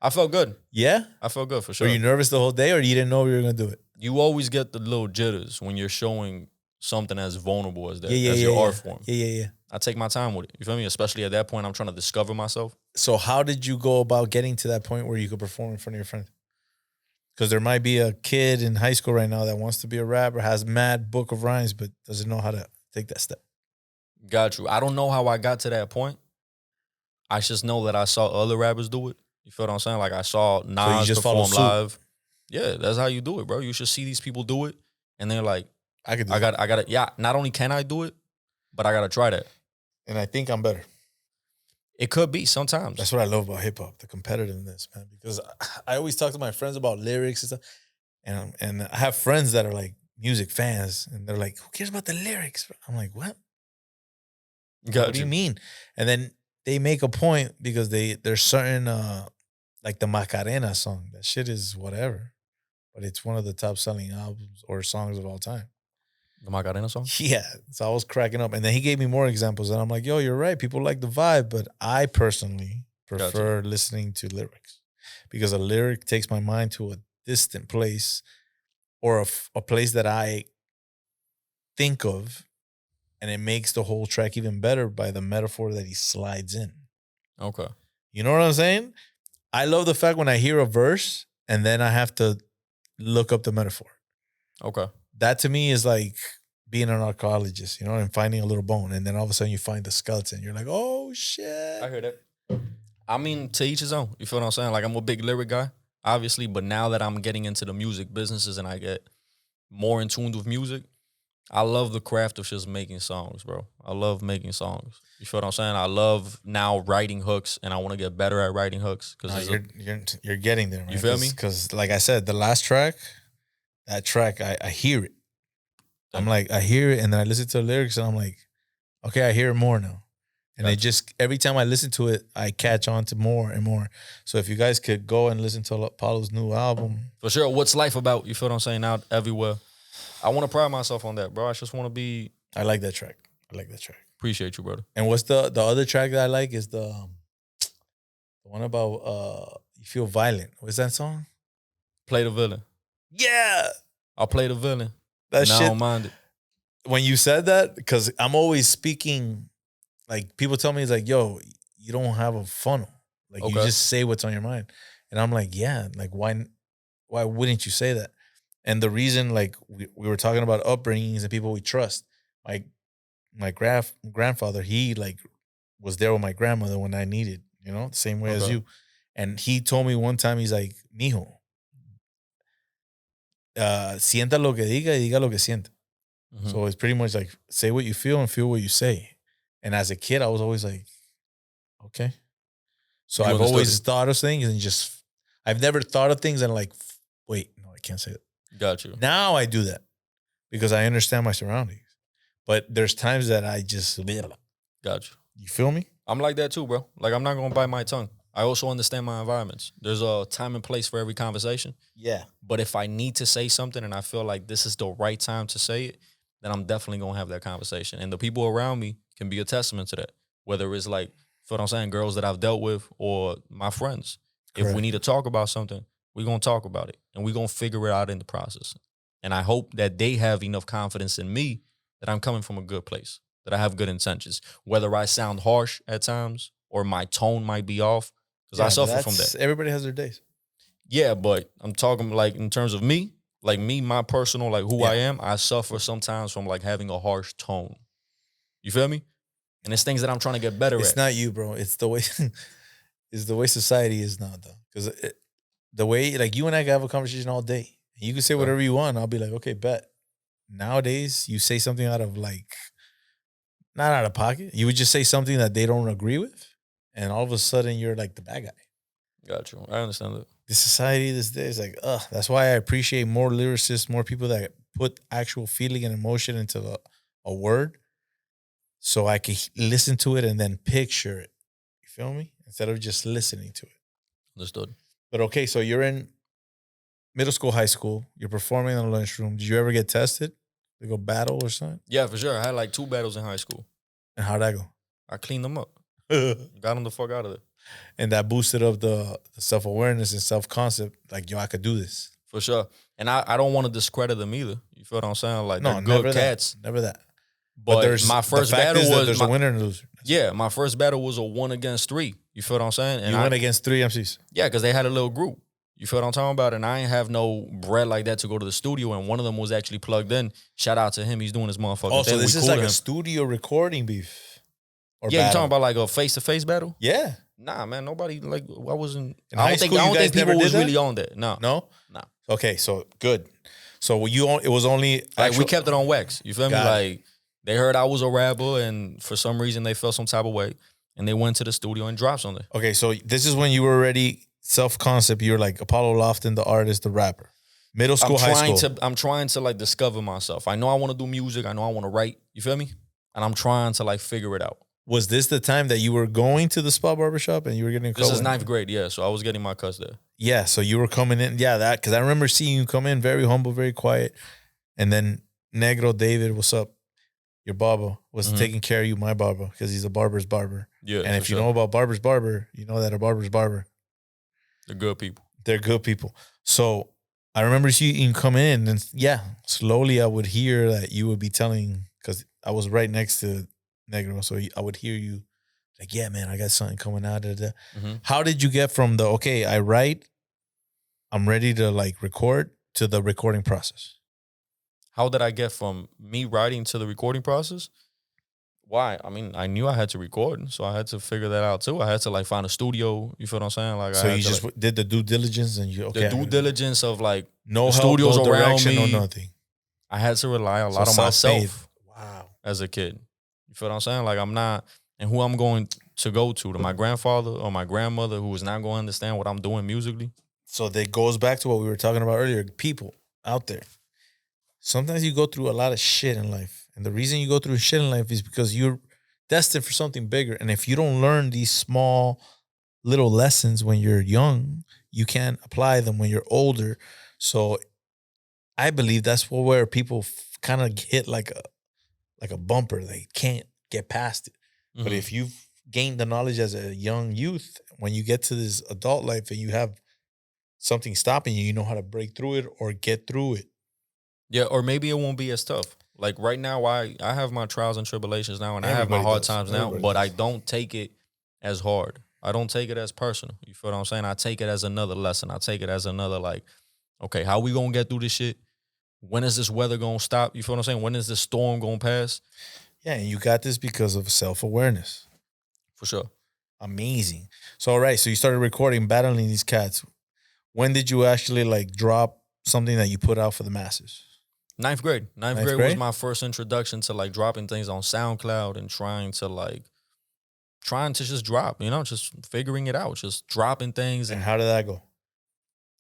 I felt good. Yeah? I felt good for sure. Were you nervous the whole day or you didn't know you were going to do it? You always get the little jitters when you're showing something as vulnerable as that, Yeah, as your art form. Yeah. I take my time with it. You feel me? Especially at that point, I'm trying to discover myself. So how did you go about getting to that point where you could perform in front of your friends? Because there might be a kid in high school right now that wants to be a rapper, has mad book of rhymes, but doesn't know how to take that step. Got you. I don't know how I got to that point. I just know that I saw other rappers do it. You feel what I'm saying? Like I saw Nas perform live. Yeah, that's how you do it, bro. You should see these people do it, and they're like, I got it. Yeah, not only can I do it, but I gotta try that. And I think I'm better. It could be sometimes. That's what I love about hip hop, the competitiveness, man. Because I always talk to my friends about lyrics and stuff, and I have friends that are like music fans, and they're like, "Who cares about the lyrics?" I'm like, "What? What do you mean?" And then they make a point because there's certain like the Macarena song. That shit is whatever, but it's one of the top selling albums or songs of all time. The Macarena song? Yeah. So I was cracking up. And then he gave me more examples. And I'm like, yo, you're right. People like the vibe. But I personally prefer listening to lyrics because a lyric takes my mind to a distant place or a place that I think of. And it makes the whole track even better by the metaphor that he slides in. Okay. You know what I'm saying? I love the fact when I hear a verse and then I have to look up the metaphor. Okay. That to me is like being an archaeologist, you know, and finding a little bone. And then all of a sudden you find the skeleton. You're like, oh, shit. I heard that. I mean, to each his own. You feel what I'm saying? Like, I'm a big lyric guy, obviously. But now that I'm getting into the music businesses and I get more in tune with music, I love the craft of just making songs, bro. I love making songs. You feel what I'm saying? I love now writing hooks, and I want to get better at writing hooks. Because you're getting there, man. You feel me? Because, like I said, the last track, that track, I hear it. I'm like, I hear it, and then I listen to the lyrics, and I'm like, okay, I hear it more now. And it just, every time I listen to it, I catch on to more and more. So if you guys could go and listen to Apollo's new album. For sure. What's life about? You feel what I'm saying? Out everywhere. I want to pride myself on that, bro. I just want to be. I like that track. Appreciate you, brother. And what's the other track that I like is the one about You Feel Violent. What's that song? Play the villain. Yeah. I'll play the villain. That shit. I don't mind it. When you said that, because I'm always speaking, like people tell me, it's like, yo, you don't have a funnel. Like you just say what's on your mind. And I'm like, yeah, like why wouldn't you say that? And the reason, like we were talking about upbringings and people we trust. My grandfather, he like was there with my grandmother when I needed, you know, the same way as you. And he told me one time, he's like, mijo, sienta lo que diga y diga lo que sienta. Mhm. So it's pretty much like, say what you feel and feel what you say. And as a kid, I was always like, okay. So You I've understood always it. thought of things and just, I've never thought of things and like, wait, no, I can't say that. Got you. Now I do that because I understand my surroundings. But there's times that I just, Got you. you feel me? I'm like that too, bro. Like, I'm not gonna bite my tongue. I also understand my environments. There's a time and place for every conversation. Yeah. But if I need to say something and I feel like this is the right time to say it, then I'm definitely gonna have that conversation. And the people around me can be a testament to that. Whether it's like, feel what I'm saying, girls that I've dealt with or my friends. If Correct. we need to talk about something, we're gonna talk about it and we're gonna figure it out in the process. And I hope that they have enough confidence in me that I'm coming from a good place, that I have good intentions. Whether I sound harsh at times or my tone might be off, because I suffer from that. Everybody has their days. Yeah, but I'm talking like in terms of me, like me, my personal, like who I am, I suffer sometimes from like having a harsh tone. You feel me? And it's things that I'm trying to get better It's at. not you, bro. It's the way, it's the way society is now, though. Because the way, like you and I can have a conversation all day. You can say whatever you want. I'll be like, okay, bet. Nowadays, you say something out of like, not out of pocket. You would just say something that they don't agree with. And all of a sudden, you're like the bad guy. Got you. I understand that. The society this day is like, that's why I appreciate more lyricists, more people that put actual feeling and emotion into a word so I can listen to it and then picture it. You feel me? Instead of just listening to it. Understood. But okay, so you're in middle school, high school. You're performing in the lunchroom. Did you ever get tested to go battle or something? Yeah, for sure. I had like 2 battles in high school. And how'd that go? I cleaned them up. Got them the fuck out of there. And that boosted up the self-awareness and self-concept. Like, yo, I could do this. For sure. And I don't want to discredit them either. You feel what I'm saying? Like, they're never good cats. That. Never that. But there's my first the fact battle is that was there's a winner and a loser. Yeah, my first battle was a 1 against 3. You feel what I'm saying? And you went against 3 MCs. Yeah, because they had a little group. You feel what I'm talking about? And I ain't have no bread like that to go to the studio. And one of them was actually plugged in. Shout out to him. He's doing his motherfucking thing. So this is like a studio recording beef. Or yeah, you talking about like a face-to-face battle? Yeah. Nah, man, nobody like I wasn't. In I high don't school, think people was that? really on that. No, no. Okay, so good. So it was only like we kept it on wax. You feel me? Got Like they heard I was a rapper, and for some reason they felt some type of way, and they went to the studio and dropped something. Okay, so this is when you were already self-concept. You're like Apollo Lofton, the artist, the rapper. Middle school, high school. I'm trying to like discover myself. I know I want to do music. I know I want to write. You feel me? And I'm trying to like figure it out. Was this the time that you were going to the spot barbershop and you were getting This is 9th grade, yeah. So I was getting my cuts there. Yeah, so you were coming in. Yeah, that, because I remember seeing you come in very humble, very quiet. And then Negro David, what's up? Your barber was taking care of you, my barber, because he's a barber's barber. Yeah. And if you know about barber's barber, you know that a barber's barber. They're good people. They're good people. So I remember seeing you come in, and yeah, slowly I would hear that you would be telling, because I was right next to Negro, so I would hear you like, yeah, man, I got something coming out of that. How did you get from the, okay, I write, I'm ready to like record, to the recording process? How did I get from me writing to the recording process? Why? I mean, I knew I had to record, so I had to figure that out too. I had to like find a studio. You feel what I'm saying? Like, so I you just like, did the due diligence, and you the due diligence of like no the help, studios no around direction, me. no nothing. I had to rely a lot on self-made. myself. Wow. As a kid, you feel what I'm saying? Like I'm not, and who I'm going to go to my grandfather or my grandmother who is not going to understand what I'm doing musically. So that goes back to what we were talking about earlier. People out there. Sometimes you go through a lot of shit in life. And the reason you go through shit in life is because you're destined for something bigger. And if you don't learn these small little lessons when you're young, you can't apply them when you're older. So I believe that's where people kind of hit like a bumper. They can't get past it. But if you've gained the knowledge as a young youth, when you get to this adult life and you have something stopping you, you know how to break through it or get through it. Yeah, or maybe it won't be as tough. Like right now, I have my trials and tribulations now, and I have my hard times now, but I don't take it as hard. I don't take it as personal. You feel what I'm saying? I take it as another lesson. I take it as another like, okay, how we gonna get through this shit? When is this weather gonna stop? You feel what I'm saying? When is this storm gonna pass? Yeah, and you got this because of self-awareness. For sure. Amazing. So, all right. So you started recording, battling these cats. When did you actually like drop something that you put out for the masses? Ninth grade. Ninth Ninth grade was grade? my first introduction to like dropping things on SoundCloud and trying to just drop, just figuring it out, just dropping things. And And how did that go?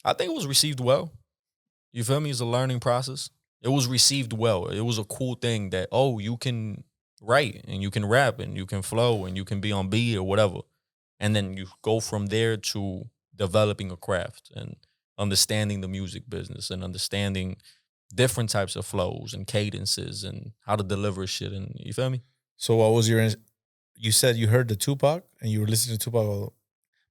I think it was received well. You feel me? It's a learning process. It was received well. It was a cool thing that, oh, you can write and you can rap and you can flow and you can be on beat or whatever. And then you go from there to developing a craft and understanding the music business and understanding different types of flows and cadences and how to deliver shit. And you feel me? So, what was your? You said you heard the Tupac and you were listening to Tupac,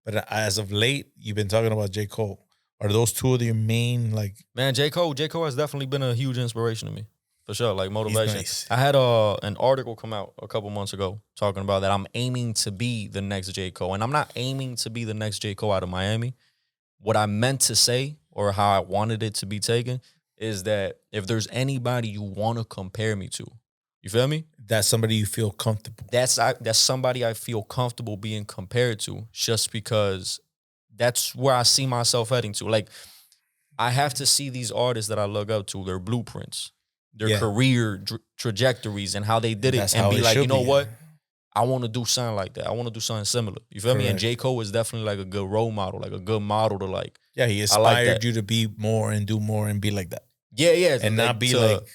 but as of late, you've been talking about J. Cole. Are those two of your main like? Man, J. Cole has definitely been a huge inspiration to me. For sure, like motivation. nice. I had an article come out a couple months ago talking about that I'm aiming to be the next J. Cole. And I'm not aiming to be the next J. Cole out of Miami. What I meant to say, or how I wanted it to be taken, is that if there's anybody you want to compare me to, you feel me? That's somebody you feel comfortable. That's somebody I feel comfortable being compared to, just because that's where I see myself heading to. Like, I have to see these artists that I look up to, their blueprints, their Yeah. career trajectories, and how they did That's it, and how be it like, should you know be. what? I want to do something like that. I want to do something similar. You feel me? And Correct. J. Cole is definitely like a good role model, like a good model to like. Yeah, he I inspired like that. you to be more and do more and be like that. Yeah, And not be like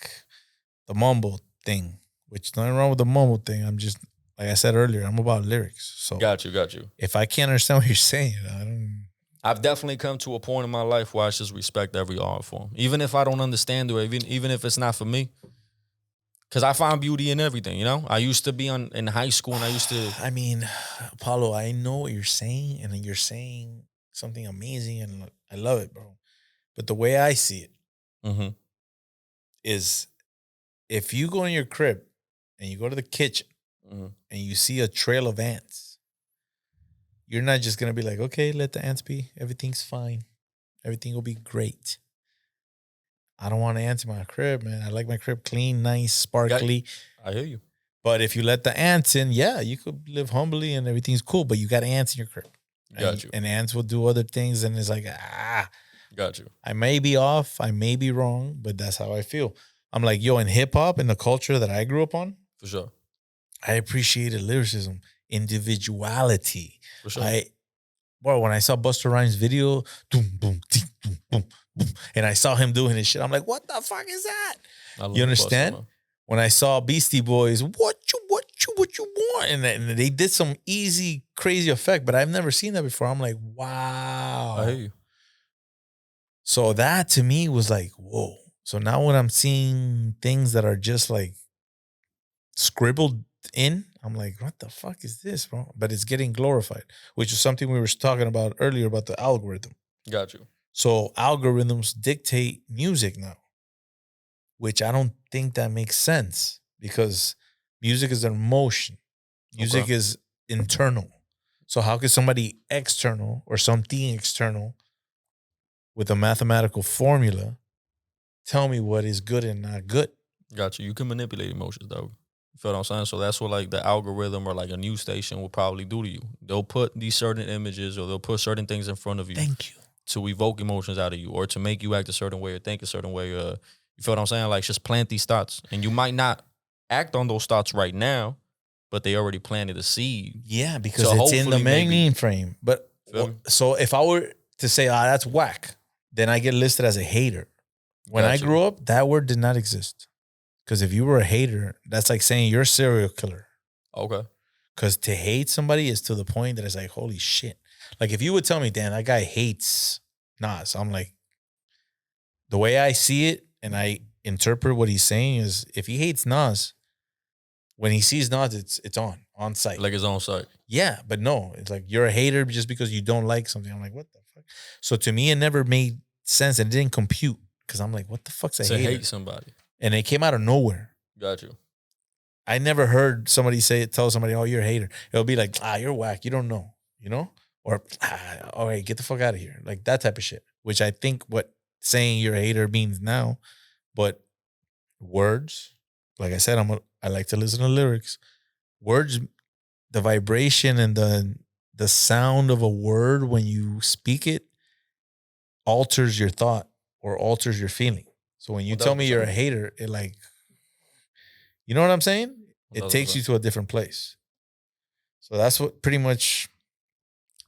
the mumble thing, which nothing wrong with the mumble thing. I'm just, like I said earlier, I'm about lyrics. So Got you. if I can't understand what you're saying, I don't. I've definitely come to a point in my life where I just respect every art form, even if I don't understand it, even if it's not for me. Because I find beauty in everything, I used to be in high school, and I used to. I mean, Apollo, I know what you're saying, and you're saying something amazing, and I love it, bro. But the way I see it Mhm. is if you go in your crib and you go to the kitchen Mhm. and you see a trail of ants, you're not just going to be like, okay, let the ants be. Everything's fine. Everything will be great. I don't want ants in my crib, man. I like my crib clean, nice, sparkly. I hear you. But if you let the ants in, yeah, you could live humbly and everything's cool, but you got ants in your crib. Got you. And ants will do other things, and it's like, Got you. I may be off, I may be wrong, but that's how I feel. I'm like, yo, in hip hop, in the culture that I grew up on, For sure. I appreciated lyricism, individuality. For sure. When I saw Busta Rhymes' video, boom, boom, ding, boom, boom, boom, and I saw him doing his shit, I'm like, what the fuck is that? I love You understand? Busta, man. When I saw Beastie Boys, what you want? And they did some easy, crazy effect, but I've never seen that before. I'm like, wow. I hear you. So that to me was like, whoa. So now when I'm seeing things that are just like scribbled in, I'm like, what the fuck is this, bro? But it's getting glorified, which is something we were talking about earlier about the algorithm. Got you. So algorithms dictate music now, which I don't think that makes sense because music is an emotion. Music Okay. is internal. So how could somebody external or something external with a mathematical formula tell me what is good and not good? Got you. You can manipulate emotions, though. You feel what I'm saying? So that's what like the algorithm or like a news station will probably do to you. They'll put these certain images or they'll put certain things in front of you Thank you. to evoke emotions out of you or to make you act a certain way or think a certain way. You feel what I'm saying? Like just plant these thoughts, and you might not act on those thoughts right now, but they already planted a seed. Yeah, because So it's in the hopefully maybe- main frame. But Feel me? so if I were to say, that's whack, then I get listed as a hater. When I Gotcha. grew up, that word did not exist. Because if you were a hater, that's like saying you're a serial killer. Okay. Because to hate somebody is to the point that it's like, holy shit. Like if you would tell me, Dan, that guy hates Nas, I'm like, the way I see it and I interpret what he's saying is if he hates Nas, when he sees Nas, it's on site. Like his own site. Yeah, but no, it's like you're a hater just because you don't like something. I'm like, what the fuck? So to me, it never made sense. It didn't compute because I'm like, what the fuck's a To hater? hate somebody. And it came out of nowhere. Got you. I never heard somebody tell somebody, oh, you're a hater. It'll be like, you're whack. You don't know, Or, all right, get the fuck out of here. Like that type of shit, which I think what saying you're a hater means now. But words, like I said, I like to listen to lyrics. Words, the vibration and the the sound of a word when you speak it alters your thought or alters your feeling. So when you tell me you're a 1,000%. hater, it like, you know what I'm saying? It takes 1,000%. you to a different place. So that's what pretty much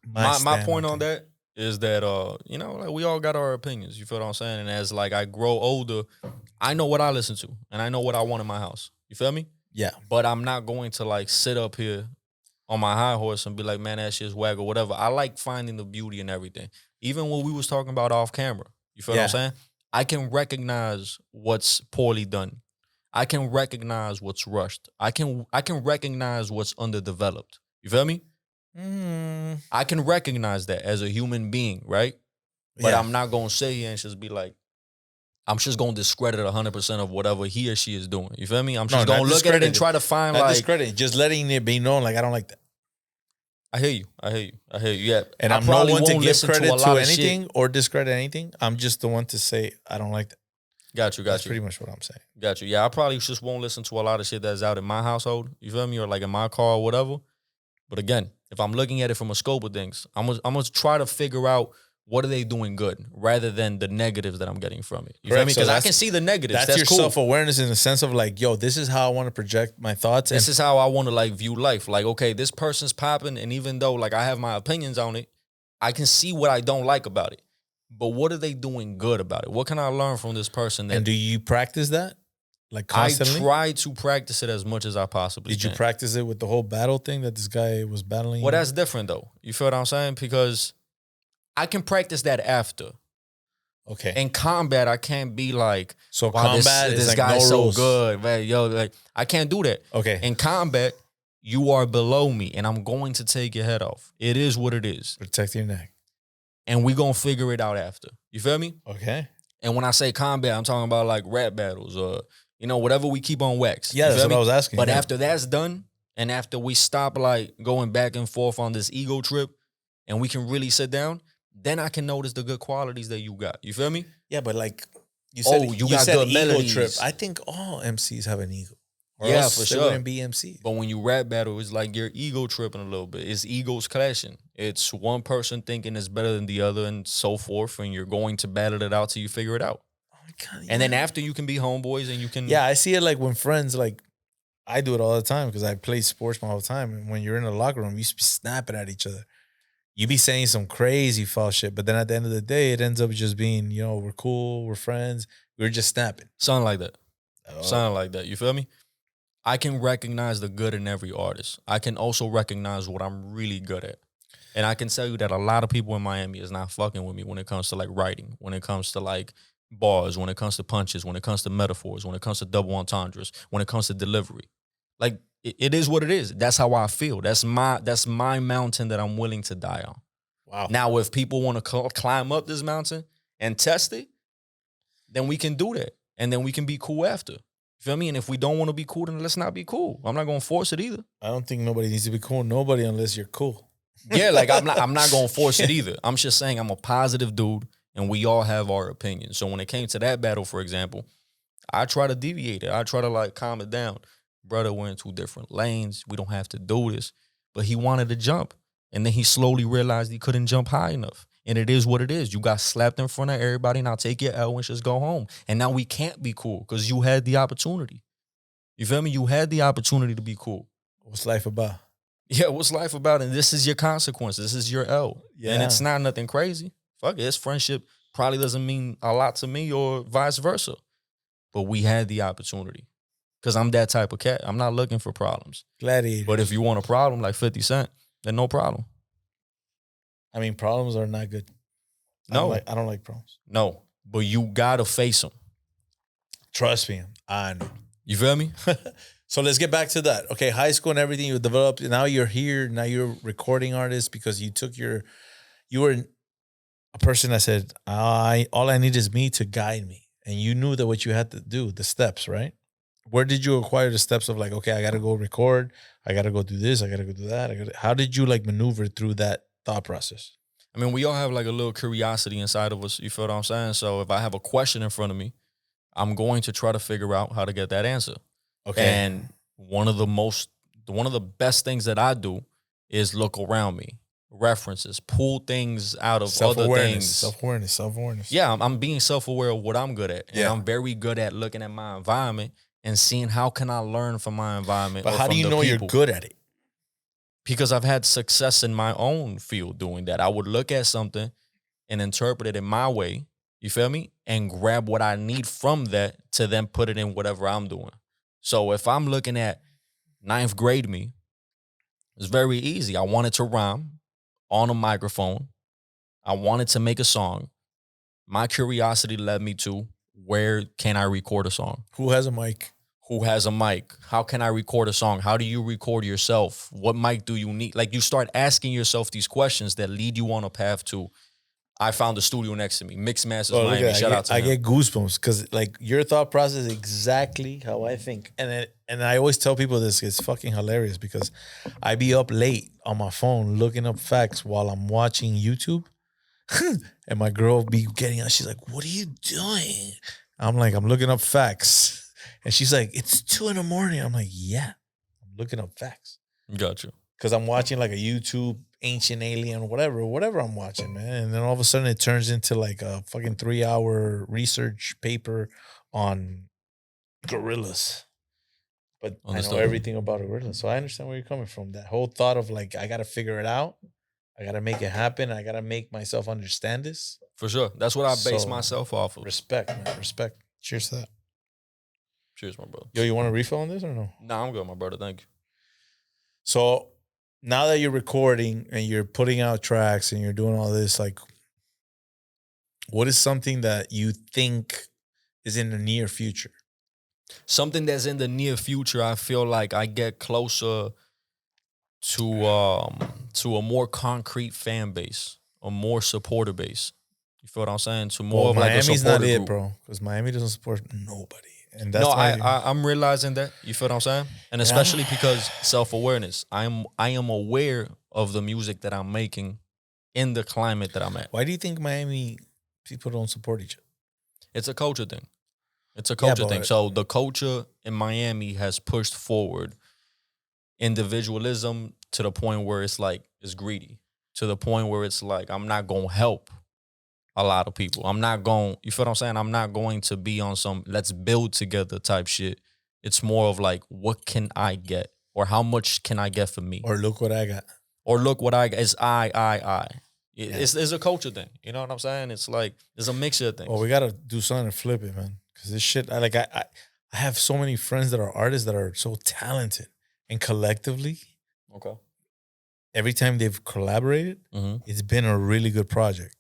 my My stand point on things. that is that you know, like we all got our opinions. You feel what I'm saying? And as like I grow older, I know what I listen to and I know what I want in my house. You feel me? Yeah. But I'm not going to like sit up here on my high horse and be like, man, that shit's whack or whatever. I like finding the beauty in everything. Even when we was talking about off camera. You feel what I'm Yeah. saying? I can recognize what's poorly done. I can recognize what's rushed. I can recognize what's underdeveloped. You feel me? Mm, I can recognize that as a human being, right? But yeah. I'm not gonna sit here and just be like, I'm just gonna discredit 100% of whatever he or she is doing. You feel me? I'm just not gonna look at it and discredit it. try to find Not like, discredit, just letting it be known. Like I don't like that. I hear you. Yeah, And I I'm no probably one to won't give listen credit to a to lot of anything shit. or discredit anything. I'm just the one to say I don't like that. Got you. That's pretty much what I'm saying. Got you. Yeah, I probably just won't listen to a lot of shit that's out in my household. You feel me? Or like in my car or whatever. But again, if I'm looking at it from a scope of things, I'm gonna try to figure out what are they doing good rather than the negatives that I'm getting from it. You feel Correct. me? So Because I that's- can see the negatives. That's That's your cool. self-awareness in the sense of like, yo, this is how I want to project my thoughts. This is how I want to like view life. Like, okay, this person's popping, and even though like I have my opinions on it, I can see what I don't like about it. But what are they doing good about it? What can I learn from this person? That And do you practice that? Like I constantly? try to practice it as much as I possibly Did can. you practice it with the whole battle thing that this guy was battling? Well, that's different though. You feel what I'm saying? Because I can practice that after. Okay. In combat, I can't be like, So wow, combat is this like guy's no so rules. good, man. Yo, like I can't do that. Okay. In combat, you are below me, and I'm going to take your head off. It is what it is, Protect your neck. and we gonna figure it out after. You feel me? Okay. And when I say combat, I'm talking about like rap battles or whatever we keep on wax. Yeah, You that's feel what me? I was asking. But yeah. after that's done, and after we stop like going back and forth on this ego trip, and we can really sit down, then I can notice the good qualities that you got. You feel me? Yeah, but like you said, you got said good ego melodies. trip. I think all MCs have an ego. Or Yeah, else for they sure. wouldn't be MC. But when you rap battle, it's like you're ego tripping a little bit. It's egos clashing. It's one person thinking it's better than the other and so forth, and you're going to battle it out till you figure it out. Oh my God, And then yeah. after you can be homeboys and you can... Yeah, I see it like when friends, like I do it all the time because I play sports all the time. And when you're in the locker room, you be snapping at each other. You be saying some crazy foul shit, but then at the end of the day, it ends up just being, we're cool, we're friends, we're just snapping. Something like that. Oh. Something like that. You feel me? I can recognize the good in every artist. I can also recognize what I'm really good at. And I can tell you that a lot of people in Miami is not fucking with me when it comes to like writing, when it comes to like bars, when it comes to punches, when it comes to metaphors, when it comes to double entendres, when it comes to delivery. Like it is what it is. That's how I feel. That's my mountain that I'm willing to die on. Wow. Now, if people want to climb up this mountain and test it, then we can do that. And then we can be cool after. You feel me? And if we don't want to be cool, then let's not be cool. I'm not going to force it either. I don't think nobody needs to be cool. Nobody unless you're cool. Yeah, like I'm not going to force it either. I'm just saying I'm a positive dude and we all have our opinions. So when it came to that battle, for example, I try to deviate it. I try to like calm it down. Brother, we're in two different lanes. We don't have to do this. But he wanted to jump. And then he slowly realized he couldn't jump high enough. And it is what it is. You got slapped in front of everybody. Now take your L and just go home. And now we can't be cool because you had the opportunity. You feel me? You had the opportunity to be cool. What's life about? Yeah, what's life about? And this is your consequence. This is your L. Yeah. And it's not nothing crazy. Fuck it. It's friendship. Probably doesn't mean a lot to me or vice versa. But we had the opportunity. Because I'm that type of cat. I'm not looking for problems. Gladiator. But if you want a problem like 50 Cent, then no problem. I mean, problems are not good. No. I don't like problems. No. But you got to face them. Trust me. I know. You feel me? So let's get back to that. Okay, high school and everything you developed. Now you're here. Now you're a recording artist because you were a person that said, all I need is me to guide me. And you knew that what you had to do, the steps, right? Where did you acquire the steps of like, okay, I got to go record. I got to go do this. I got to go do that. How did you like maneuver through that thought process? I mean, we all have like a little curiosity inside of us. You feel what I'm saying? So if I have a question in front of me, I'm going to try to figure out how to get that answer. Okay. And one of the best things that I do is look around me. references, pull things out of other Self-awareness, things. self-awareness. Yeah, I'm being self-aware of what I'm good at. And Yeah. I'm very good at looking at my environment and seeing how can I learn from my environment. But or how from do you the know you're people. good at it? Because I've had success in my own field doing that. I would look at something and interpret it in my way, you feel me? And grab what I need from that to then put it in whatever I'm doing. So if I'm looking at ninth grade me, it's very easy. I wanted to rhyme on a microphone. I wanted to make a song. My curiosity led me to where can I record a song? Who has a mic? Who has a mic? How can I record a song? How do you record yourself? What mic do you need? Like you start asking yourself these questions that lead you on a path to, I found a studio next to me, Mix Masters Oh, look Miami. at that. Shout out to I him. get goosebumps because like your thought process is exactly how I think, and I always tell people this. It's fucking hilarious because I be up late on my phone looking up facts while I'm watching YouTube, and my girl be getting out. She's like, "What are you doing?" I'm like, "I'm looking up facts," and she's like, "It's 2 a.m." I'm like, "Yeah, I'm looking up facts." Gotcha. Because I'm watching like a YouTube ancient alien, whatever I'm watching, man. And then all of a sudden it turns into like a fucking 3-hour research paper on gorillas. But I know Understood. everything about a gorilla. So I understand where you're coming from. That whole thought of like, I got to figure it out. I got to make it happen. I got to make myself understand this. For sure. That's what I base So, myself off of. Respect, man. Respect. Cheers to that. Cheers, my brother. Yo, you want to refill on this or no? Nah, I'm good, my brother. Thank you. So now that you're recording and you're putting out tracks and you're doing all this, like, what is something that you think is in the near future? Something that's in the near future, I feel like I get closer to a more concrete fan base, a more supporter base. You feel what I'm saying? To more of like a Miami's supporter not it, group. bro. Because Miami doesn't support nobody, and that's No, my. I'm realizing that. You feel what I'm saying? And especially because self-awareness. I am aware of the music that I'm making in the climate that I'm at. Why do you think Miami people don't support each other? It's a culture thing. It's a culture thing. but- So the culture in Miami has pushed forward individualism to the point where it's like it's greedy. To the point where it's like I'm not gonna help a lot of people. I'm not going, you feel what I'm saying? I'm not going to be on some let's build together type shit. It's more of like, what can I get? Or how much can I get for me? Or look what I got. Or look what I got. It's I. It's a culture thing. You know what I'm saying? It's like, there's a mixture of things. Well, we gotta do something to flip it, man. Because this shit, I have so many friends that are artists that are so talented, and collectively, Okay. every time they've collaborated, it's been a really good project,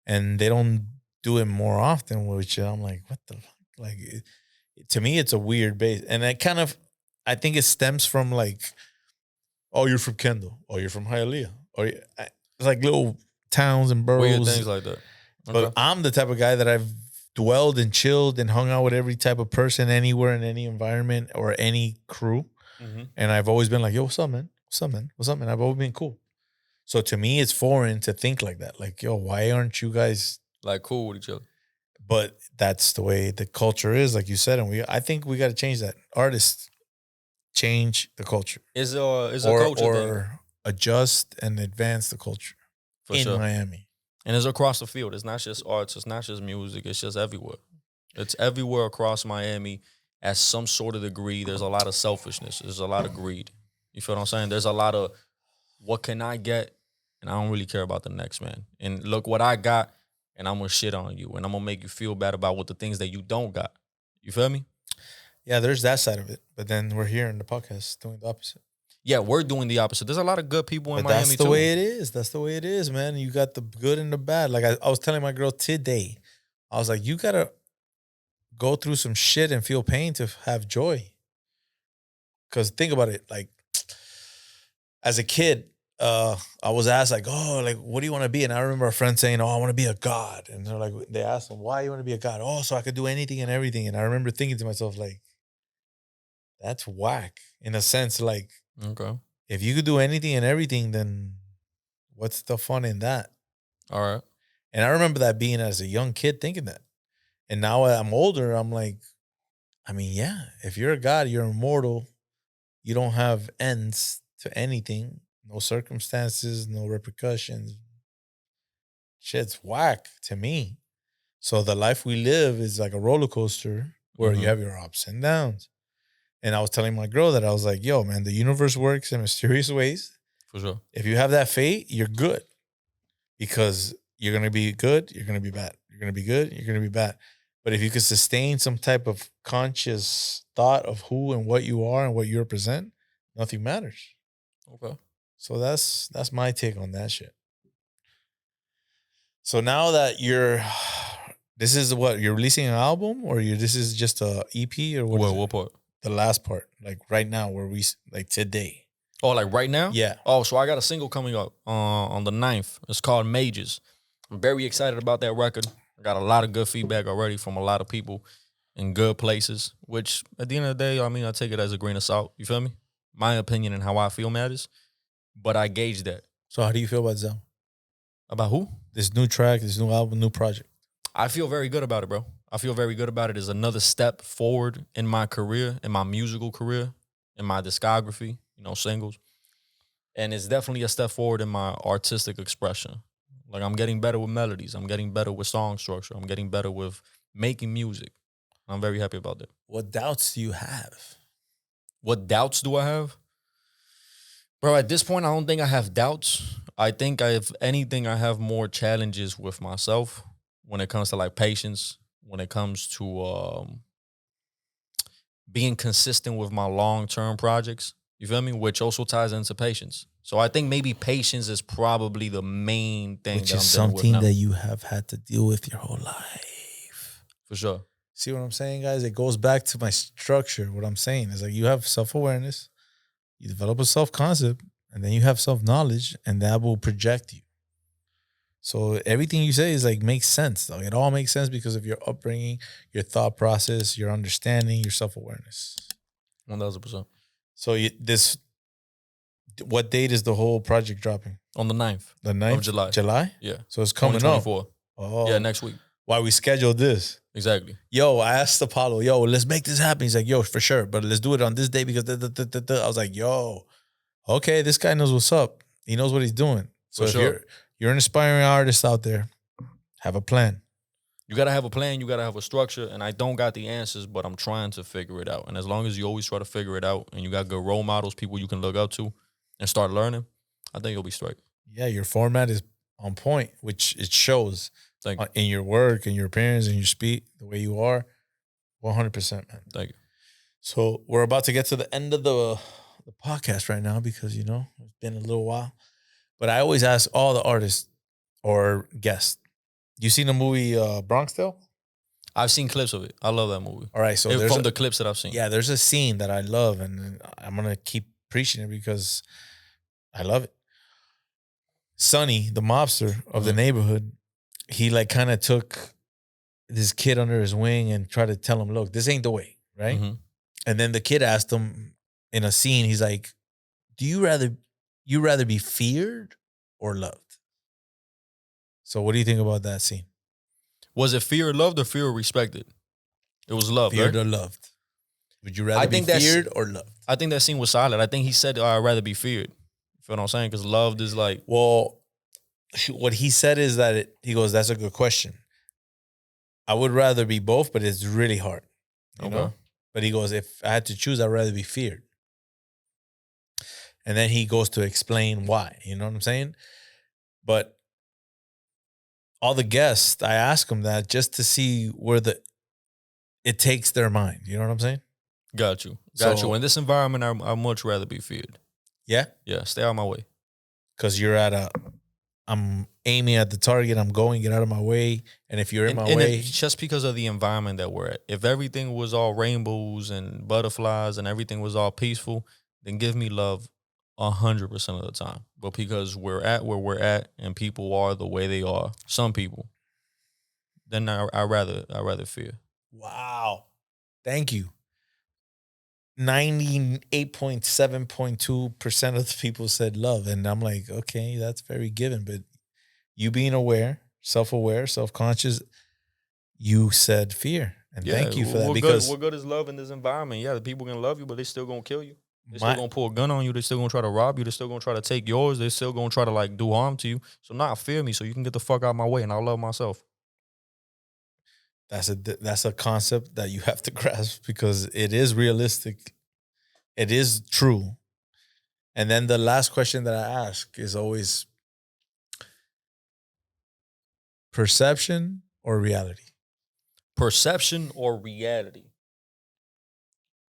and they don't do it more often. Which I'm like, what the fuck? Like, to me, it's a weird base, and I think it stems from like, oh, you're from Kendall, oh, you're from Hialeah, or it's like little towns and boroughs, Weird things like that. Okay. But I'm the type of guy that I've dwelled and chilled and hung out with every type of person anywhere in any environment or any crew. And I've always been like, yo, what's up, man? What's up, man? What's up, man? I've always been cool. So to me, it's foreign to think like that. Like, yo, why aren't you guys like cool with each other? But that's the way the culture is, like you said. And I think we got to change that. Artists change the culture. It's a culture thing. Or adjust and advance the culture For in sure. Miami. And it's across the field. It's not just arts. It's not just music. It's just everywhere. It's everywhere across Miami at some sort of degree. There's a lot of selfishness. There's a lot of greed. You feel what I'm saying? There's a lot of what can I get? And I don't really care about the next man. And look what I got, and I'm going to shit on you. And I'm going to make you feel bad about what the things that you don't got. You feel me? Yeah, there's that side of it. But then we're here in the podcast doing the opposite. Yeah, we're doing the opposite. There's a lot of good people in But Miami, that's the too. way it is. That's the way it is, man. You got the good and the bad. Like I was telling my girl today, I was like, you got to go through some shit and feel pain to have joy. Because think about it. Like, as a kid, I was asked like, oh, like, what do you want to be? And I remember a friend saying, oh, I want to be a god. And they're like, they asked him, why you want to be a god? Oh, so I could do anything and everything. And I remember thinking to myself, like, that's whack. In a sense, like, Okay. if you could do anything and everything, then what's the fun in that? All right. And I remember that being as a young kid thinking that. And now I'm older, I'm like, I mean, yeah, if you're a god, you're immortal. You don't have ends to anything. no circumstances, no repercussions. Shit's whack to me. So the life we live is like a roller coaster where you have your ups and downs. And I was telling my girl that I was like, yo, man, the universe works in mysterious ways. For sure. If you have that fate, you're good. Because you're going to be good, you're going to be bad. You're going to be good, you're going to be bad. But if you can sustain some type of conscious thought of who and what you are and what you represent, nothing matters. Okay. So that's my take on that shit. So now that this is what you're releasing an album, or this is just a EP, or what? What part? The last part, like right now, where we like today. Oh, like right now? Yeah. Oh, so I got a single coming up on the 9th. It's called Mages. I'm very excited about that record. I got a lot of good feedback already from a lot of people in good places, which at the end of the day, I mean, I take it as a grain of salt. You feel me? My opinion and how I feel matters, but I gauge that. So how do you feel about Zell? About who? This new track, this new album, new project. I feel very good about it, bro. I feel very good about it. It's another step forward in my career, in my musical career, in my discography, singles. And it's definitely a step forward in my artistic expression. Like, I'm getting better with melodies. I'm getting better with song structure. I'm getting better with making music. I'm very happy about that. What doubts do you have? What doubts do I have? Bro, at this point, I don't think I have doubts. I think if anything, I have more challenges with myself when it comes to like patience, when it comes to being consistent with my long-term projects. You feel me? Which also ties into patience. So I think maybe patience is probably the main thing. Which that is I'm dealing with something now. that you have had to deal with your whole life. For sure. See what I'm saying, guys? It goes back to my structure. What I'm saying is like you have self-awareness, you develop a self-concept, and then you have self-knowledge, and that will project you. So everything you say is like makes sense, though. It all makes sense because of your upbringing, your thought process, your understanding, your self-awareness. 1,000%. So what date is the whole project dropping? On the 9th. The 9th of July. July? Yeah. So it's coming up. 2024. Oh. Yeah, next week. Why we scheduled this. Exactly. Yo, I asked Apollo, yo, let's make this happen. He's like, yo, for sure. But let's do it on this day because I was like, yo, okay, this guy knows what's up. He knows what he's doing. So For if sure. you're an aspiring artist out there, have a plan. You got to have a plan. You got to have a structure. And I don't got the answers, but I'm trying to figure it out. And as long as you always try to figure it out and you got good role models, people you can look up to and start learning, I think you'll be straight. Yeah, your format is on point, which it shows Thank you. in your work, in your appearance, in your speech, the way you are. 100%, man. Thank you. So we're about to get to the end of the podcast right now because, it's been a little while. But I always ask all the artists or guests, you seen the movie Bronx Tale? I've seen clips of it. I love that movie. All right, so From the clips that I've seen. Yeah, there's a scene that I love, and I'm going to keep preaching it because I love it. Sonny, the mobster of the neighborhood, he like kind of took this kid under his wing and tried to tell him, look, this ain't the way, right? Mm-hmm. And then the kid asked him in a scene, he's like, do you rather be feared or loved? So what do you think about that scene? Was it fear loved or fear respected? It was love, Feared right? or loved? Would you rather be feared or loved? I think that scene was solid. I think he said, I'd rather be feared. You feel what I'm saying? Because loved is like... Well, what he said is that he goes, that's a good question. I would rather be both, but it's really hard. You know? But he goes, if I had to choose, I'd rather be feared. And then he goes to explain why. You know what I'm saying? But all the guests, I ask them that just to see where it takes their mind. You know what I'm saying? Got you. So- In this environment, I'd much rather be feared. Yeah? Yeah, stay out of my way. Because I'm aiming at the target. I'm going, get out of my way. And if you're in my way. Just because of the environment that we're at. If everything was all rainbows and butterflies and everything was all peaceful, then give me love 100% of the time. But because we're at where we're at and people are the way they are, some people, then I rather fear. Wow. Thank you. 98.7.2% of the people said love. And I'm like, okay, that's very given. But you being aware, self-aware, self-conscious, you said fear. And thank you for that. What Because good is love in this environment? Yeah, the people can love you, but they still gonna kill you. They're still gonna pull a gun on you. They're still gonna try to rob you. They're still gonna try to take yours. They're still gonna try to like do harm to you. So fear me so you can get the fuck out of my way and I'll love myself. That's a concept that you have to grasp because it is realistic. It is true. And then the last question that I ask is always perception or reality? Perception or reality?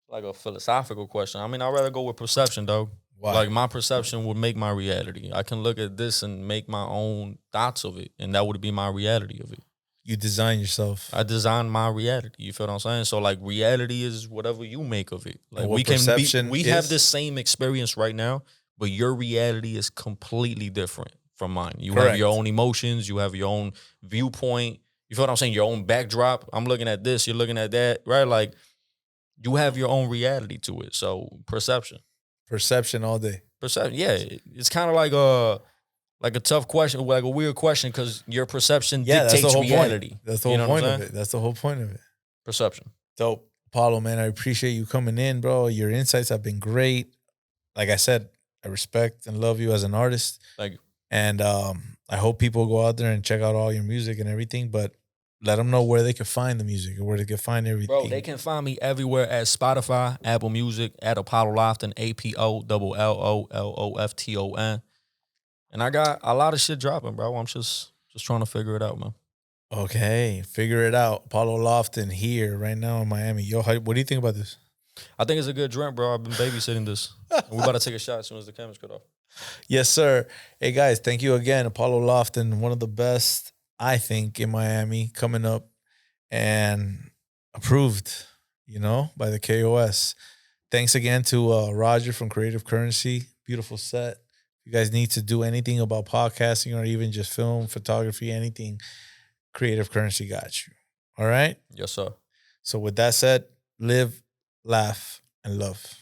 Like a philosophical question. I mean, I'd rather go with perception, though. Why? Like my perception would make my reality. I can look at this and make my own thoughts of it, and that would be my reality of it. You design yourself. I design my reality. You feel what I'm saying? So like reality is whatever you make of it. Like we have this same experience right now, but your reality is completely different from mine. You have your own emotions, you have your own viewpoint. You feel what I'm saying? Your own backdrop. I'm looking at this, you're looking at that, right? Like you have your own reality to it. So perception. Perception all day. Perception. Yeah. It's kind of like a tough question, like a weird question, because your perception dictates reality. That's the whole point of it. That's the whole point of it. Perception. Dope. Apollo, man, I appreciate you coming in, bro. Your insights have been great. Like I said, I respect and love you as an artist. Thank you. And I hope people go out there and check out all your music and everything, but let them know where they can find the music and where they can find everything. Bro, they can find me everywhere at Spotify, Apple Music, at Apollo Lofton, APOLLOLOFTON. And I got a lot of shit dropping, bro. I'm just trying to figure it out, man. Okay, figure it out. Apollo Lofton here right now in Miami. Yo, what do you think about this? I think it's a good drink, bro. I've been babysitting this. And we about to take a shot as soon as the cameras cut off. Yes, sir. Hey, guys, thank you again. Apollo Lofton, one of the best, I think, in Miami, coming up and approved, by the K.O.S. Thanks again to Roger from Creative Currency. Beautiful set. You guys need to do anything about podcasting or even just film, photography, anything, Creative Currency got you. All right? Yes, sir. So with that said, live, laugh, and love.